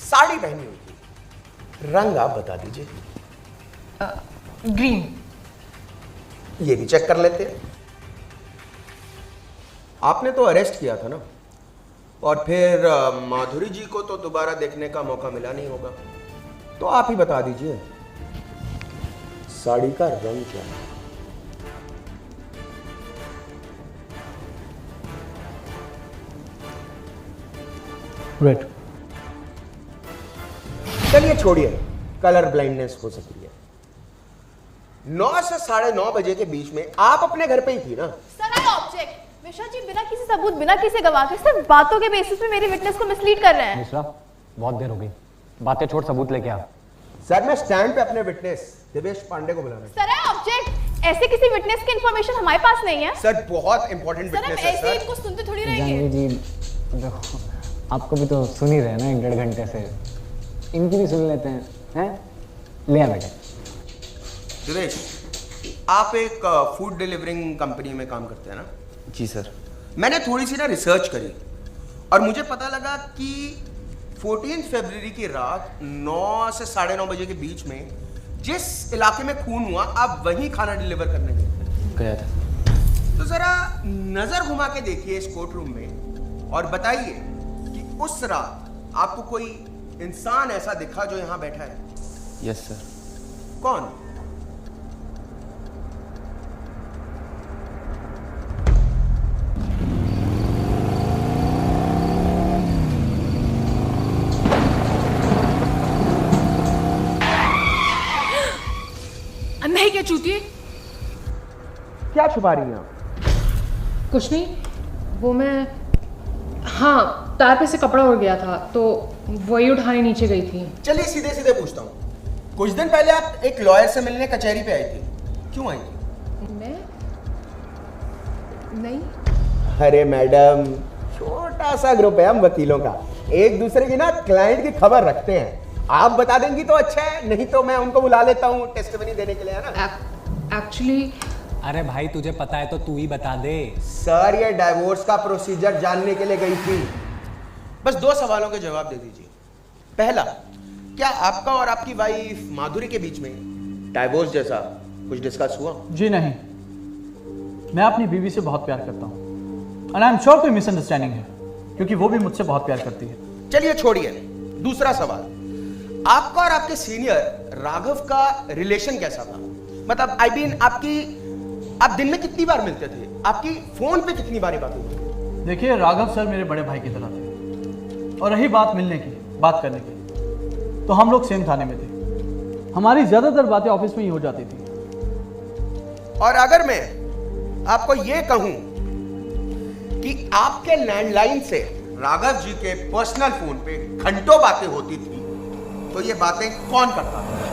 साड़ी पहनी हुई थी, रंग आप बता दीजिए। ग्रीन। ये भी चेक कर लेते हैं। आपने तो अरेस्ट किया था ना, और फिर माधुरी जी को तो दोबारा देखने का मौका मिला नहीं होगा, तो आप ही बता दीजिए साड़ी का रंग क्या है? रेड। चलिए छोड़िए, कलर ब्लाइंडनेस हो सकती है। 9 से 9:30 बजे के बीच में आप अपने घर पे ही थी ना? Sir I object. Mishra ji बिना किसी सबूत, बिना किसी गवाह के सिर्फ बातों के बेसिस पे मेरी विटनेस को मिसलीड कर रहे हैं। मिश्रा, बहुत देर हो गई, बातें छोड़ सबूत लेके आ। सर मैं स्टैंड पे अपने विटनेस देवेश पांडे को बुला रहा हूं। Sir I object. ऐसे किसी विटनेस की इंफॉर्मेशन हमारे पास नहीं है। सर बहुत इंपॉर्टेंट सर हम विटनेस है ऐसे सर। इनको सुनते थोड़ी रहेंगे। जानवी जी देखो, आपको भी तो सुन ही रहे हैं ना 1.5 घंटे से, इनकी भी सुन लेते हैं। ले आ बेटे। देवेश, आप एक फूड डिलीवरिंग कंपनी में काम करते हैं ना? जी सर। मैंने थोड़ी सी ना रिसर्च करी और मुझे पता लगा कि 14 फरवरी की रात 9 से 9:30 बजे के बीच में जिस इलाके में खून हुआ, आप वहीं खाना डिलीवर करने गए था। तो जरा नजर घुमा के देखिए इस कोर्ट रूम में और बताइए कि उस रात आपको कोई इंसान ऐसा दिखा जो यहां बैठा है? Yes sir. कौन? नहीं क्या चूतिए? क्या छुपा रही हैं आप? कुछ नहीं, वो मैं, हाँ तार पे से कपड़ा उड़ गया था तो वही उठाने नीचे गई थी। चलिए सीधे सीधे पूछता हूँ, कुछ दिन पहले आप एक लॉयर से मिलने कचहरी पे आई थी, क्यों आई थी? मैं नहीं। अरे मैडम, छोटा सा ग्रुप है हम वकीलों का, एक दूसरे की ना क्लाइंट की खबर रखते हैं। आप बता देंगी तो अच्छा है, नहीं तो मैं उनको बुला लेता हूँ टेस्टिमनी देने के लिए, है ना? एक्चुअली अरे भाई तुझे पता है तो तू ही बता दे। सर ये डाइवोर्स का प्रोसीजर जानने के लिए गई थी। बस 2 सवालों के जवाब दे दीजिए। पहला, क्या आपका और आपकी वाइफ माधुरी के बीच में डाइवोर्स जैसा कुछ डिस्कस हुआ? जी नहीं, मैं अपनी बीवी से बहुत प्यार करता हूँ एंड आई एम श्योर कोई मिसअंडरस्टैंडिंग है, क्योंकि वो भी मुझसे बहुत प्यार करती है। चलिए छोड़िए, दूसरा सवाल, आपका और आपके सीनियर राघव का रिलेशन कैसा था? मतलब आई मीन आप दिन में कितनी बार मिलते थे? आपकी फोन पे कितनी बारी बात हुई? देखिए, राघव सर मेरे बड़े भाई की तरह थे, और रही बात मिलने की, बात करने की, तो हम लोग सेम थाने में थे, हमारी ज्यादातर बातें ऑफिस में ही हो जाती थी। और अगर मैं आपको यह कहूं कि आपके लैंडलाइन से राघव जी के पर्सनल फोन पे घंटों बातें होती थी, तो ये बातें कौन करता था?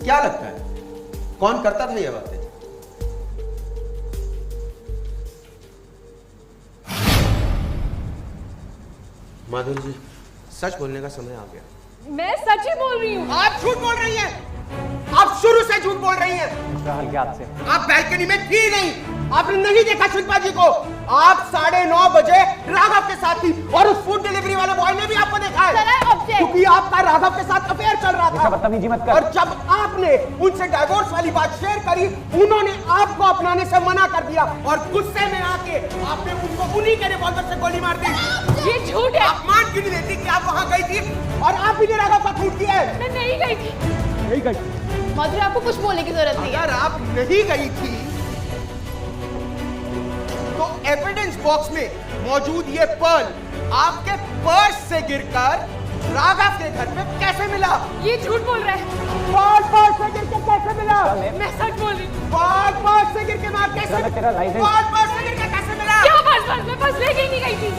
क्या लगता है कौन करता था ये बातें? माधुरी जी, सच बोलने का समय आ गया। मैं सच ही बोल रही हूँ। आप झूठ बोल रही हैं, आप शुरू से झूठ बोल रही हैं। हल्के हाथ से। आप बैल्कनी में थी नहीं, आपने नहीं देखा शिल्पा जी को। आप 9:30 बजे राघव के साथ थी और उस फूड डिलीवरी वाले बॉय ने भी आपको देखा है, क्योंकि आपका राघव के साथ अफेयर चल रहा था। बदतमीजी मत कर। और जब आपने उनसे डाइवोर्स वाली बात शेयर करी, उन्होंने आपको अपनाने से मना कर दिया और गुस्से में आके आपने उनको उन्हीं के रिवॉल्वर से गोली मार दी। ये झूठ है। आप मान क्यों नहीं देती कि आप वहां गई थी और आप ही ने राघव का खून किया है? मैं नहीं गई थी। नहीं गई? माधुरी, आपको कुछ बोलने की जरूरत नहीं है। अगर आप नहीं गई थी तो एविडेंस बॉक्स में मौजूद ये पर्ल आपके पर्स से गिरकर राघव के घर में कैसे मिला? ये झूठ बोल रहा है। पर्स से गिर के कैसे मिला? मैं सच बोल रही हूँ। पर्स से गिर के कैसे? तेरा लाइसेंस। पर्स से गिर के कैसे मिला? क्या बात बस मैं बस लेके ही नहीं गई थी।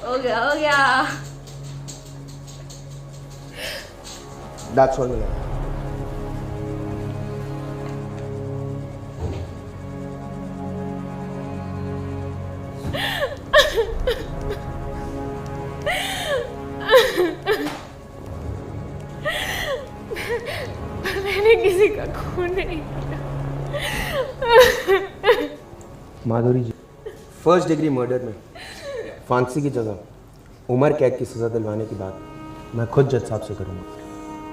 हो गया That's all, Milan. मैंने किसी का खून नहीं किया। माधुरी जी, फर्स्ट डिग्री मर्डर में फांसी की जगह उम्र कैद की सजा दिलवाने की बात मैं खुद जज साहब से करूंगा।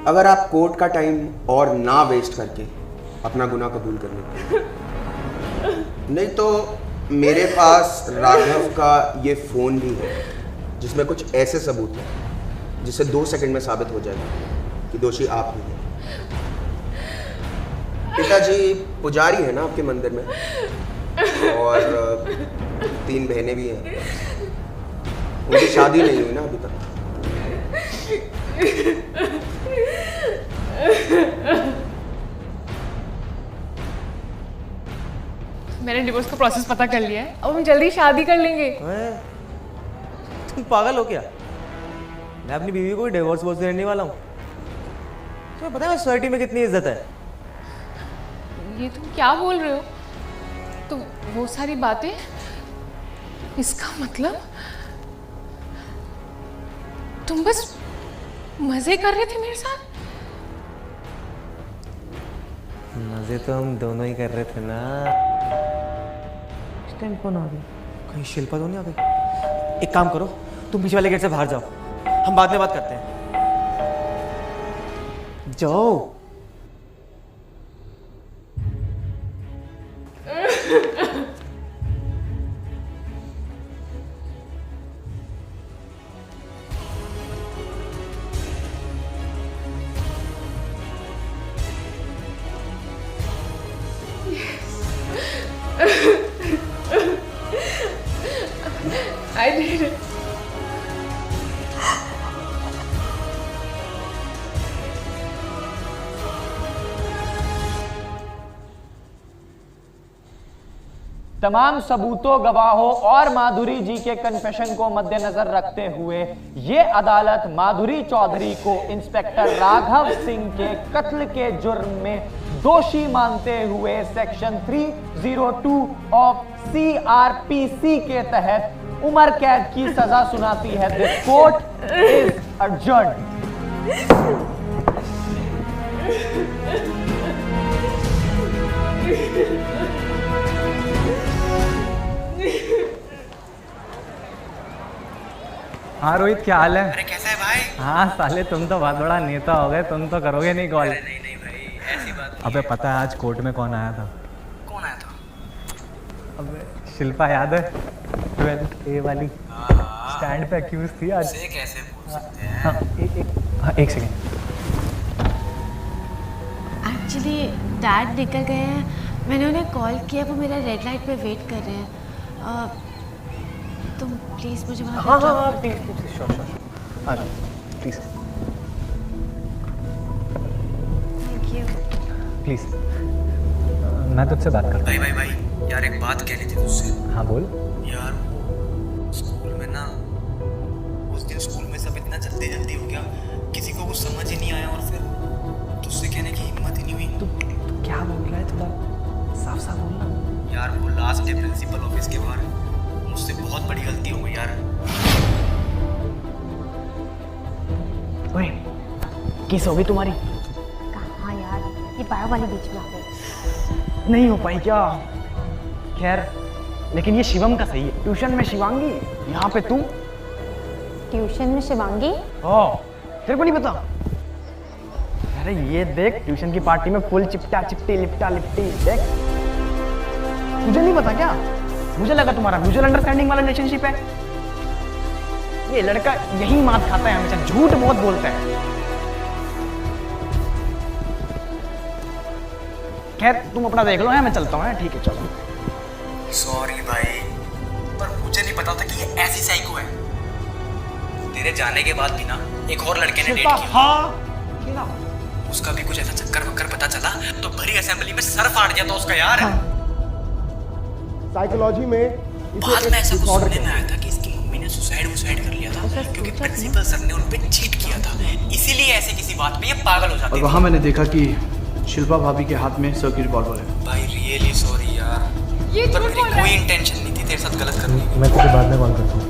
अगर आप कोर्ट का टाइम और ना वेस्ट करके अपना गुनाह कबूल कर लेते, नहीं तो मेरे पास राघव का ये फोन भी है जिसमें कुछ ऐसे सबूत हैं जिससे 2 सेकंड में साबित हो जाएगा कि दोषी आप ही हैं। पिताजी पुजारी है ना आपके मंदिर में, और 3 बहनें भी हैं। उनकी शादी नहीं हुई ना अभी तक। मैंने डिवोर्स का प्रोसेस पता कर लिया है, अब हम जल्दी शादी कर लेंगे। तुम पागल हो क्या? मैं अपनी बीवी को डिवोर्स बोल देने वाला हूँ। तुम्हें पता है सोसाइटी में कितनी इज्जत है? ये तुम क्या बोल रहे हो? तो वो सारी बातें, इसका मतलब तुम बस मजे कर रहे थे मेरे साथ? मजे तो हम दोनों ही कर रहे थे ना। इस टाइम कौन आ गई? कहीं शिल्पा तो नहीं आ गई? एक काम करो, तुम पीछे वाले गेट से बाहर जाओ, हम बाद में बात करते हैं। जाओ। I did it. तमाम सबूतों, गवाहों और माधुरी जी के कन्फेशन को मद्देनजर रखते हुए ये अदालत माधुरी चौधरी को इंस्पेक्टर राघव सिंह के कत्ल के जुर्म में दोषी मानते हुए सेक्शन 302 ऑफ CRPC के तहत उम्र कैद की सजा सुनाती है। This court is adjourned. हाँ रोहित, क्या हाल है? अरे कैसा है भाई? हाँ साले, तुम तो बहुत बड़ा नेता हो गए, तुम तो करोगे नहीं कॉल। नहीं भाई, ऐसी बात नहीं। अबे पता है आज कोर्ट में कौन आया था? कौन आया था? अबे शिल्पा याद है? 12th A वाली स्टैंड पे अक्यूज थी आज। से कैसे पूछ सकते हैं? हाँ, एक सेकेंड। एक्चुअली डैड निकल गए हैं, मैंने उन्हें कॉल किया, वो मेरा रेड लाइट पे वेट कर रहे हैं। तुम प्लीज़ मुझे वहाँ हाँ हाँ हाँ, प्लीज श्योर आ जाओ प्लीज थैंक यू। प्लीज मैं तुझसे बात करता हूँ। भाई यार, एक बात कहनी थी तुझसे। हाँ बोल। यार स्कूल में ना, उस दिन स्कूल में सब इतना जल्दी हो गया, किसी को कुछ समझ ही नहीं आया, और फिर तुझसे कहने की हिम्मत ही नहीं हुई। तू क्या बोल रहा है? थोड़ा साफ साफ बोलना यार। वो लास्ट डे प्रिंसिपल ऑफिस के बाहर मुझसे बहुत बड़ी गलती हो गई यार। ओए, किस होगी तुम्हारी? कहाँ यार, ये बायो वाली बीच में आ गई। नहीं हो पाई क्या? खैर, लेकिन ये शिवम का सही है। ट्यूशन में शिवांगी, यहाँ पे तू। ट्यूशन में शिवांगी? ओह, तेरे को नहीं पता? अरे ये देख, ट्यूशन की पार्टी में फुल चिपटा चिपटी लिपटा लिपटी देख। तुझे नहीं पता क्या? मुझे लगा तुम्हारा म्यूचुअल अंडरस्टैंडिंग वाला रिलेशनशिप है। ये लड़का यही मात खाता है हमेशा, झूठ बहुत बोलता है। खैर तुम अपना देख लो, है मैं चलता हूँ। ठीक है चलो। सॉरी भाई, पर मुझे नहीं नहीं पता था कि ये ऐसी साइको है। तेरे जाने के बाद भी ना एक और लड़के ने डेट शिल्पा, किया। हाँ उसका भी कुछ ऐसा चक्कर वक्कर पता चला तो भरी असेंबली में सर फाड़ दिया था उसका यार। साइकोलॉजी में बाद में ऐसा कुछ सुनने में आया था कि इसकी मम्मी ने सुसाइड कर लिया था क्योंकि प्रिंसिपल सर ने उन पे चीट किया था, इसीलिए ऐसे किसी बात पे ये पागल हो जाते और वहाँ मैंने देखा कि शिल्पा भाभी के हाथ में सर की रिवॉल्वर है। भाई रियली सॉरी यार, ये पर मेरी कोई इंटेंशन नहीं थी तेरे साथ गलत करने की। मैं तुझे बाद में कॉल करता हूँ।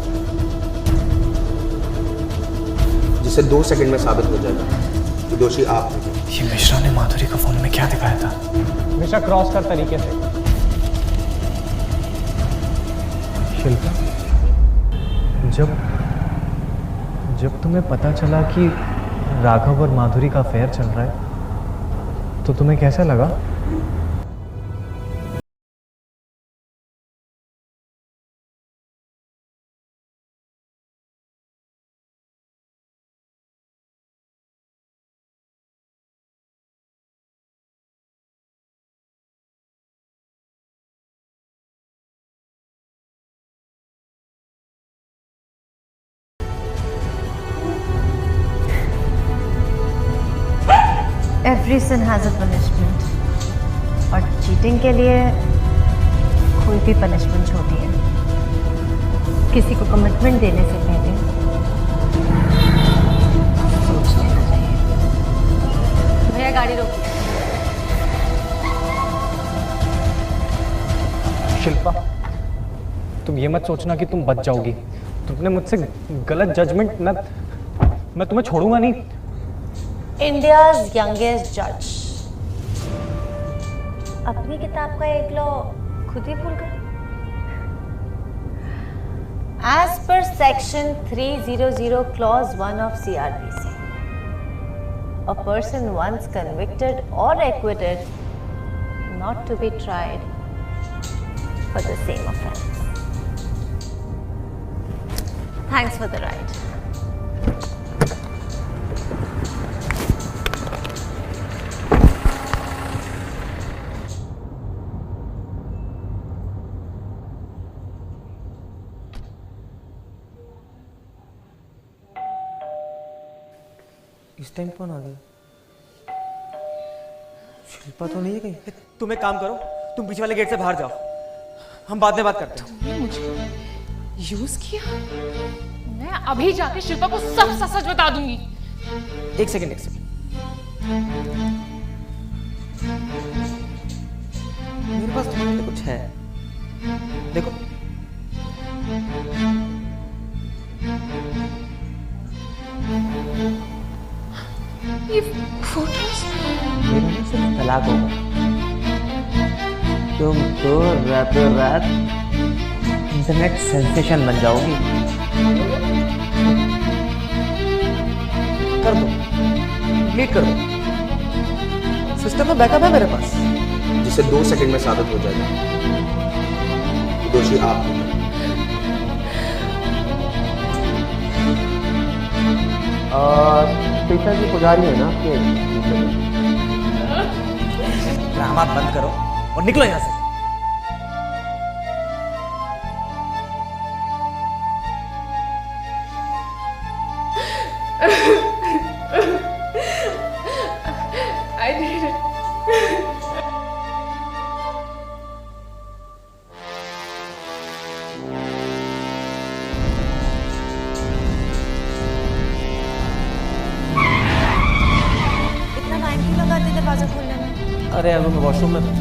जिससे 2 सेकंड में साबित हो जाएगा कि दोषी आप हैं। ये मिश्रा ने माधुरी को फोन में क्या दिखाया था? हमेशा क्रॉस कर तरीके से। शिल्पा, जब तुम्हें पता चला कि राघव और माधुरी का अफेयर चल रहा है तो तुम्हें कैसा लगा? Every sin has a punishment. और चीटिंग के लिए कोई भी पनिशमेंट छोटी है। किसी को कमिटमेंट देने से पहले सोच लेना चाहिए। भैया गाड़ी रोकिए। शिल्पा, तुम ये मत सोचना कि तुम बच जाओगी। तुमने मुझसे गलत जजमेंट मैं तुम्हें छोड़ूंगा नहीं। इंडियाज यंगेस्ट जज अपनी किताब का एक लॉ खुद ही भूल गए। As per section 300 clause 1 of CRPC, a person once convicted or acquitted not to be tried for the same offense. Thanks for the ride. इस टाइम कौन आ गया? शिल्पा तो नहीं है कहीं। तुम एक काम करो, तुम पीछे वाले गेट से बाहर जाओ, हम बाद में बात करते हैं। तुमने मुझे यूज किया? मैं अभी जाके शिल्पा को सब सच बता दूंगी। एक सेकंड मेरे पास तुम्हारे लिए कुछ है, देखो। ये फोटोज तलाक होगा। तुम तो रातों रात इंटरनेट सेंसेशन बन जाओगी। कर दो, डिलीट कर दो, सिस्टम में बैकअप है मेरे पास। जिससे 2 सेकंड में साबित हो जाएगा कि दोषी आप हैं। पिताजी पुजारी है ना आपके? ड्रामा बंद करो और निकलो यहाँ से। I did it. इतना टाइम क्यों लगाते दरवाजा खोलने में? अरे अब मैं वॉशरूम में था।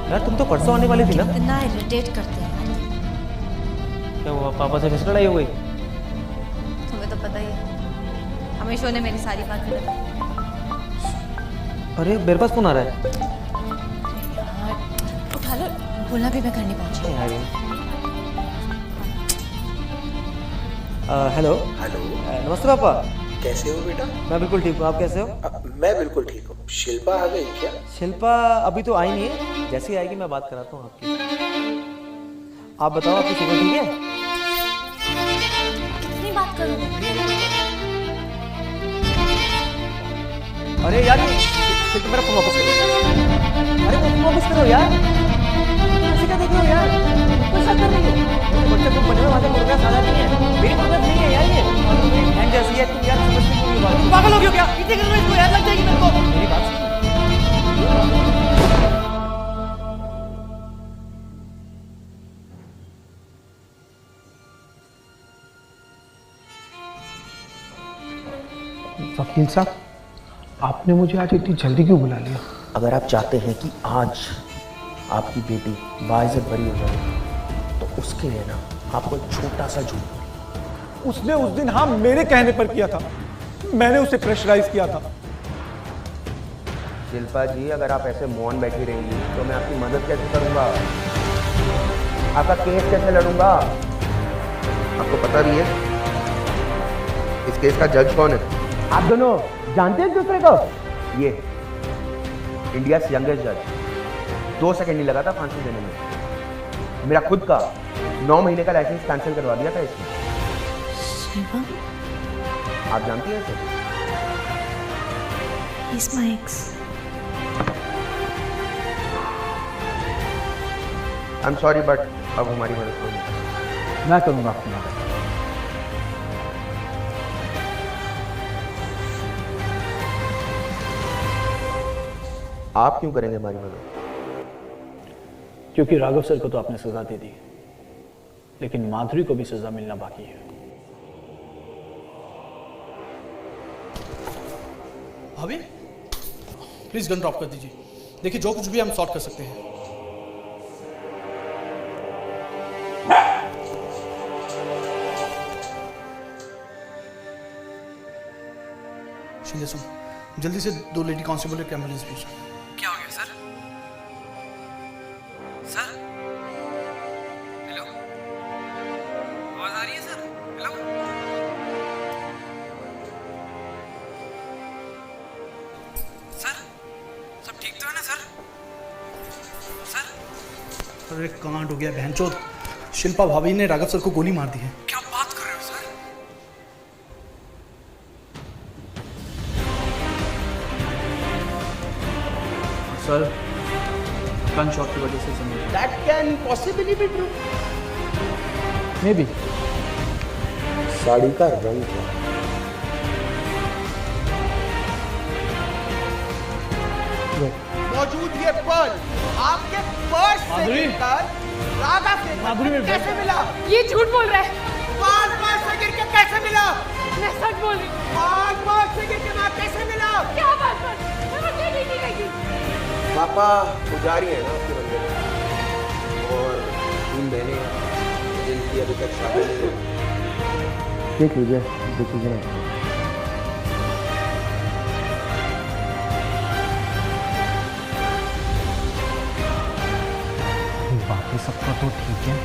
यार तुम तो परसों आने वाली थी ना? इतना इरिटेट करते हैं। क्या हुआ, पापा से फिर लड़ाई हो गई? तुम्हें तो पता ही है, हमेशा ने मेरी सारी बात गलत। अरे मेरे पास फोन आ रहा है। उठा लो, बोलना भी मैं घर नहीं पहुंची। हेलो। हेलो। नमस्ते पापा। कैसे हो बेटा? मैं बिल्कुल ठीक हूँ, आप कैसे हो? मैं बिल्कुल ठीक हूँ। शिल्पा आ गई क्या? शिल्पा अभी तो आई नहीं है, जैसे ही आएगी मैं बात कराता हूँ आपकी। आप बताओ, आपकी शुगर ठीक है? कितनी बात करोगे? अरे यार मेरा फोन वापस करो। अरे फोन वापस करो यार, ऐसे क्या देख रहे हो यार? पागल हो गया क्या? इतनी गलत इसको याद लग जाएगी मेरे को। मेरी बात सुनो। वकील साहब, आपने मुझे आज इतनी जल्दी क्यों बुला लिया? अगर आप चाहते हैं कि आज आपकी बेटी बाइज्जत बरी हो जाए तो उसके लिए ना आपको एक छोटा सा झूठ बोलना। उसने उस दिन हाँ मेरे कहने पर किया था, मैंने उसे प्रेशराइज किया था। शिल्पा जी, अगर आप ऐसे मौन बैठी रहेंगी तो मैं आपकी मदद कैसे करूंगा? आपका केस कैसे लड़ूंगा? आपको पता भी है इस केस का जज कौन है? आप दोनों जानते हैं एक दूसरे को? ये इंडिया यंगेस्ट जज। 2 सेकंड नहीं लगा था फांसी देने में। मेरा खुद का 9 महीने का लाइसेंस कैंसिल करवा दिया था इसने। आप जानती हैं इसे? He's my ex. I'm sorry but अब हमारी मदद होगी। मैं करूंगा आपकी मदद। आप क्यों करेंगे हमारी मदद? क्योंकि राघव सर को तो आपने सजा दे दी, लेकिन माधुरी को भी सजा मिलना बाकी है। भाभी प्लीज गन ड्रॉप कर दीजिए। देखिए जो कुछ भी हम सॉर्ट कर सकते हैं। शिंदे सुन, जल्दी से 2 लेडी कांस्टेबल एक एम्बुलेंस भेजो। क्या हो गया सर? सर हेलो, आवाज आ रही है सर? हेलो सर, सब ठीक तो है ना सर? सर अरे कांड हो गया बहनचोद। शिल्पा भाभी ने राघव सर को गोली मार दी है। क्या बात कर रहे हो सर? सर गन शॉट की वजह से समझ। That can possibly be true. May be. Sari का रंग क्या? मौजूद ये पर्स आपके पर्स से गिरकर राघव के कैसे मिला? ये झूठ बोल रहा है। बाल से गिर के कैसे मिला? मैं सच बोल रही हूँ। बाल से गिर के वहां कैसे मिला? क्या बात कर? मैं नहीं रहेगी। पापा पुजारी है ना आपके मंदिर में, और 3 बहनें हैं जिनकी अभी तक शादी नहीं हुई। देख लीजिए, देखिए बाकी सबका तो ठीक है,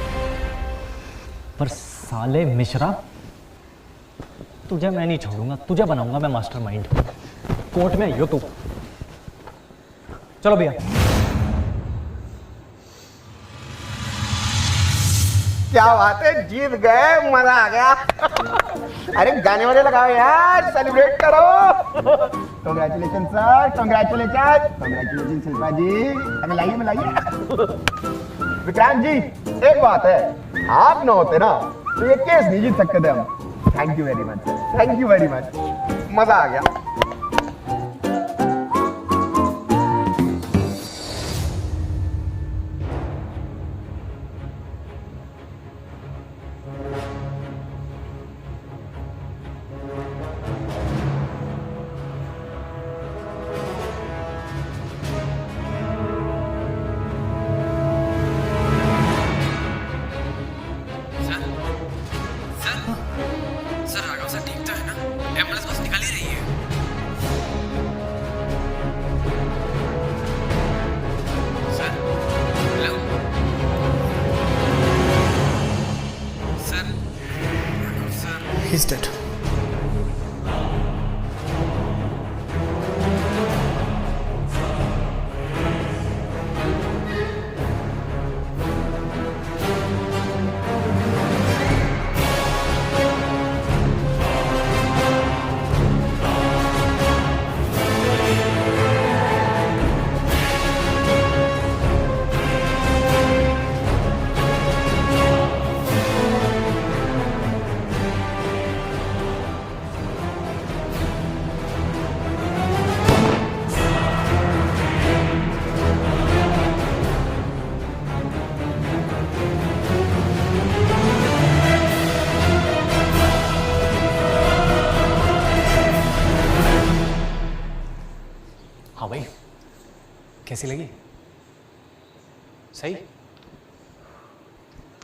पर साले मिश्रा, तुझे मैं नहीं छोड़ूंगा। तुझे बनाऊंगा मैं मास्टरमाइंड। कोर्ट में आइयो तू। चलो भैया। क्या बात है, जीत गए, मजा आ गया। अरे गाने वाले लगाओ यार, सेलिब्रेट करो। कांग्रेचुलेशन सर, कांग्रेचुलेशन शिल्पा जी। हमें लाइए। विक्रांत जी, एक बात है, आप ना होते ना तो ये केस नहीं जीत सकते थे हम। Thank you very much, thank you very much, मजा आ गया। सर राघव सर ठीक तो है ना? एम्बुलेंस बस निकल ही रही है। Sir hello sir, sir He's dead. हाँ भाई, कैसी लगी? सही?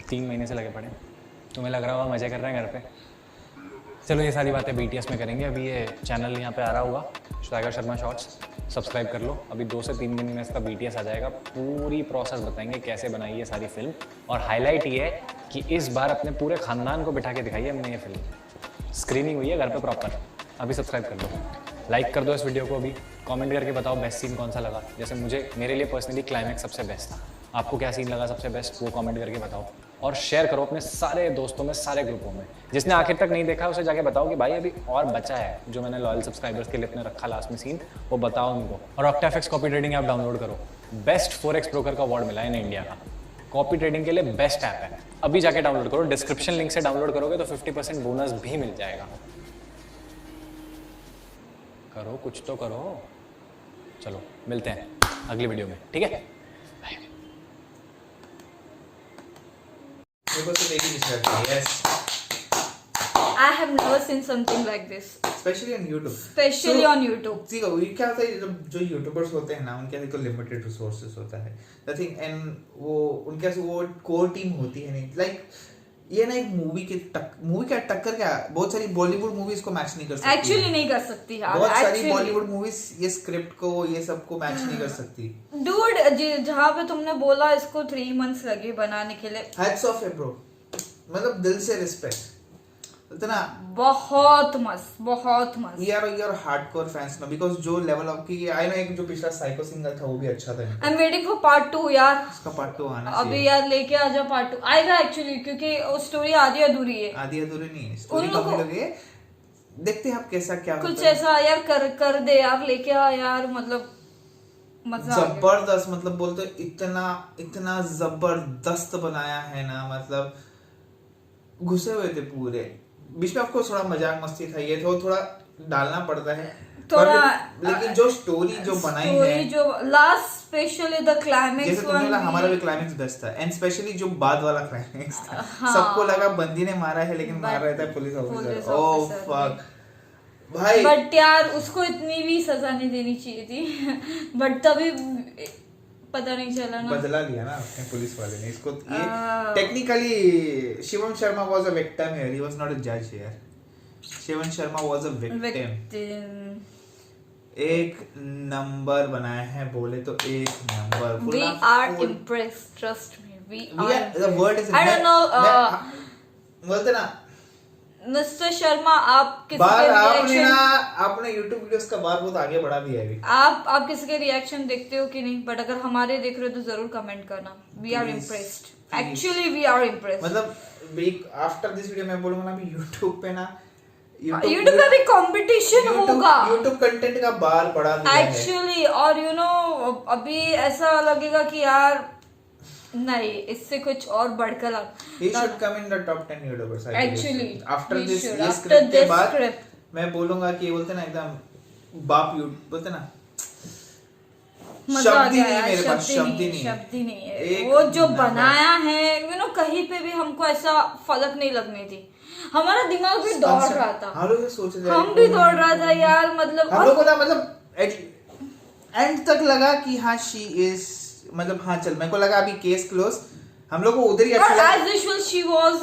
3 महीने से लगे पड़े, तुम्हें लग रहा होगा मजे कर रहे हैं घर पे। चलो ये सारी बातें BTS में करेंगे। अभी ये चैनल यहाँ पे आ रहा होगा, स्वागर शर्मा शॉर्ट्स, सब्सक्राइब कर लो। अभी 2 से 3 दिन में इसका BTS आ जाएगा। पूरी प्रोसेस बताएंगे कैसे बनाई है सारी फिल्म, और हाईलाइट ये है कि इस बार अपने पूरे खानदान को बिठा के दिखाई है हमने ये फिल्म। स्क्रीनिंग हुई है घर पे प्रॉपर। अभी सब्सक्राइब कर लो, लाइक कर दो इस वीडियो को। अभी कमेंट करके बताओ बेस्ट सीन कौन सा लगा। जैसे मेरे लिए पर्सनली क्लाइमैक्स सबसे बेस्ट था। आपको क्या सीन लगा सबसे बेस्ट, वो कमेंट करके बताओ। और शेयर करो अपने सारे दोस्तों में, सारे ग्रुपों में। जिसने आखिर तक नहीं देखा उसे जाके बताओ कि भाई अभी और बचा है, जो मैंने लॉयल सब्सक्राइबर्स के लिए अपने रखा लास्ट में सीन, वो बताओ उनको। और ऑक्टाफिक्स कॉपी ट्रेडिंग ऐप डाउनलोड करो। बेस्ट फॉरेक्स ब्रोकर का अवार्ड मिला है इन इंडिया का। कॉपी ट्रेडिंग के लिए बेस्ट ऐप है, अभी जाके डाउनलोड करो। डिस्क्रिप्शन लिंक से डाउनलोड करोगे तो 50% बोनस भी मिल जाएगा। करो कुछ तो करो। चलो मिलते हैं अगली वीडियो में, ठीक है? I have never seen something like this. Especially on YouTube. Especially on YouTube. See, क्या होता है जब जो यूट्यूबर्स होते हैं ना, उनके पास लिमिटेड रिसोर्सेज होता है। The thing and वो उनके पास वो कोर टीम होती है नहीं। Like ये ना एक मूवी का टक्कर क्या, बहुत सारी बॉलीवुड मूवीज को मैच नहीं कर सकती। Actually नहीं कर सकती यार। बहुत सारी बॉलीवुड मूवीज ये स्क्रिप्ट को, ये सब को मैच नहीं कर सकती। Dude, जहाँ पे तुमने बोला इसको 3 months लगे बनाने के लिए, Hats off है ब्रो, मतलब दिल से रिस्पेक्ट। इतना बहुत मस्त, बहुत मस्त। यार हार्डकोर फैंस ना, बिकॉज़ जो लेवल ऑफ की आई नो, एक जो पिछला साइको सिंगर था वो भी अच्छा था। I am waiting for part 2 यार। इसका पार्ट 2 आना चाहिए अभी यार, लेके आ जा पार्ट 2 आएगा एक्चुअली, क्योंकि वो स्टोरी आधी अधूरी है। आधी अधूरी नहीं है, स्टोरी कंप्लीट हो गई है। देखते हैं आप कैसा क्या कुछ ऐसा यार कर दे यार, लेके आ यार, मतलब मजा जबरदस्त। मतलब बोलते इतना जबरदस्त बनाया है ना, मतलब घुसे हुए थे पूरे। बीच में आपको थोड़ा मजाक मस्ती था, ये थोड़ा डालना पड़ता है थोड़ा, लेकिन जो स्टोरी जो बनाई है, जो लास्ट स्पेशली द क्लाइमेक्स, जैसे तुमने बोला हमारा भी क्लाइमेक्स बेस्ट था, एंड स्पेशली जो बाद वाला क्लाइमेक्स था। सबको लगा बंदी ने मारा है, लेकिन मार रहा था पुलिस ऑफिसर। ओह फक भाई। बट यार उसको इतनी भी सजा नहीं देनी चाहिए थी। बट तभी पता नहीं चला ना, बदला लिया ना अपने पुलिस वाले ने इसको। ये technically Shivam Sharma was a victim here, he was not a जज here. Shivam Sharma was a victim. एक नंबर बनाया है, बोले तो एक number. We are impressed, trust me. We are. The word is. I don't know. बोलते ना मिस्टर शर्मा, आप किसी के रिएक्शन, आपने YouTube वीडियोस का बार बहुत आगे बढ़ा दिया है अभी। आप किसी के रिएक्शन देखते हो कि नहीं? बट अगर हमारे देख रहे हो तो जरूर कमेंट करना। We are impressed. Actually we are impressed. मतलब आफ्टर दिस वीडियो मैं बोलूंगा ना, अभी YouTube पे ना, YouTube पे भी कंपटीशन होगा। YouTube कंटेंट का बार बढ़ा दिया है एक्चुअली। और यू नो अभी ऐसा लगेगा कि यार नहीं, इससे कुछ और बढ़कर He should come in the top 10 YouTubers actually. After this script के बाद मैं बोलूंगा कि बोलते ना एकदम बाप बोलते ना, शब्द ही नहीं मेरे पास, शब्द ही नहीं है। वो जो बनाया है यू नो, कहीं पे भी हमको ऐसा फलक नहीं लगने थी। हमारा दिमाग भी दौड़ रहा था, हम भी दौड़ रहा था यार। मतलब हम लोग को ना, मतलब एंड तक लगा कि हाँ शी इज, मतलब हाँ चल, मेरे को लगा अभी केस क्लोज। हम लोग को उधर ही अच्छा लगा, as usual she was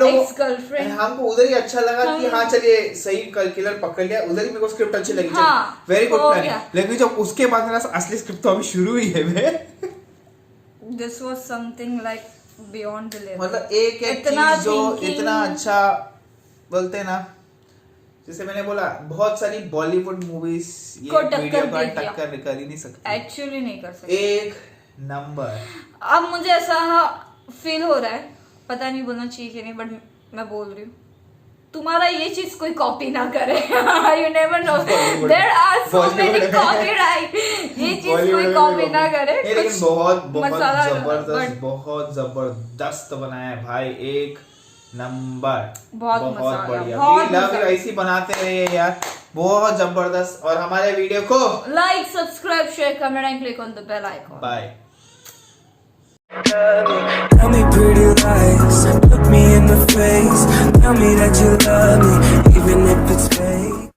ex-girlfriend। हमको उधर ही अच्छा लगा कि हाँ चलिए सही किलर पकड़ लिया। उधर ही मेरे को स्क्रिप्ट अच्छी लगी, वेरी गुड प्लानिंग। लेकिन जब उसके बाद मेरा असली स्क्रिप्ट तो अभी शुरू ही है। This was something like beyond the level। मतलब एक चीज जो इतना अच्छा बोलते हैं ना, जैसे मैंने बोला बहुत सारी बॉलीवुड मूवीज ये वीडियो का टक्कर कर ही नहीं सकती। एक्चुअली नहीं कर सकती। एक नंबर। अब मुझे ऐसा फील हो रहा है, पता नहीं बोलना चाहिए कि नहीं, बट मैं बोल रही हूँ, तुम्हारा ये चीज कोई कॉपी ना करे। You never know, there are so many copyright। ये चीज कोई कॉपी ना करे। लेकिन बहुत जबरदस्त बनाया है भाई, एक नंबर। बहुत बढ़िया। ऐसी बनाते रहिए यार, बहुत जबरदस्त। और हमारे वीडियो को like, subscribe, share, comment and click on the bell icon. Bye. Tell me pretty lies, look me in the face, tell me that you love me, even if it's fake.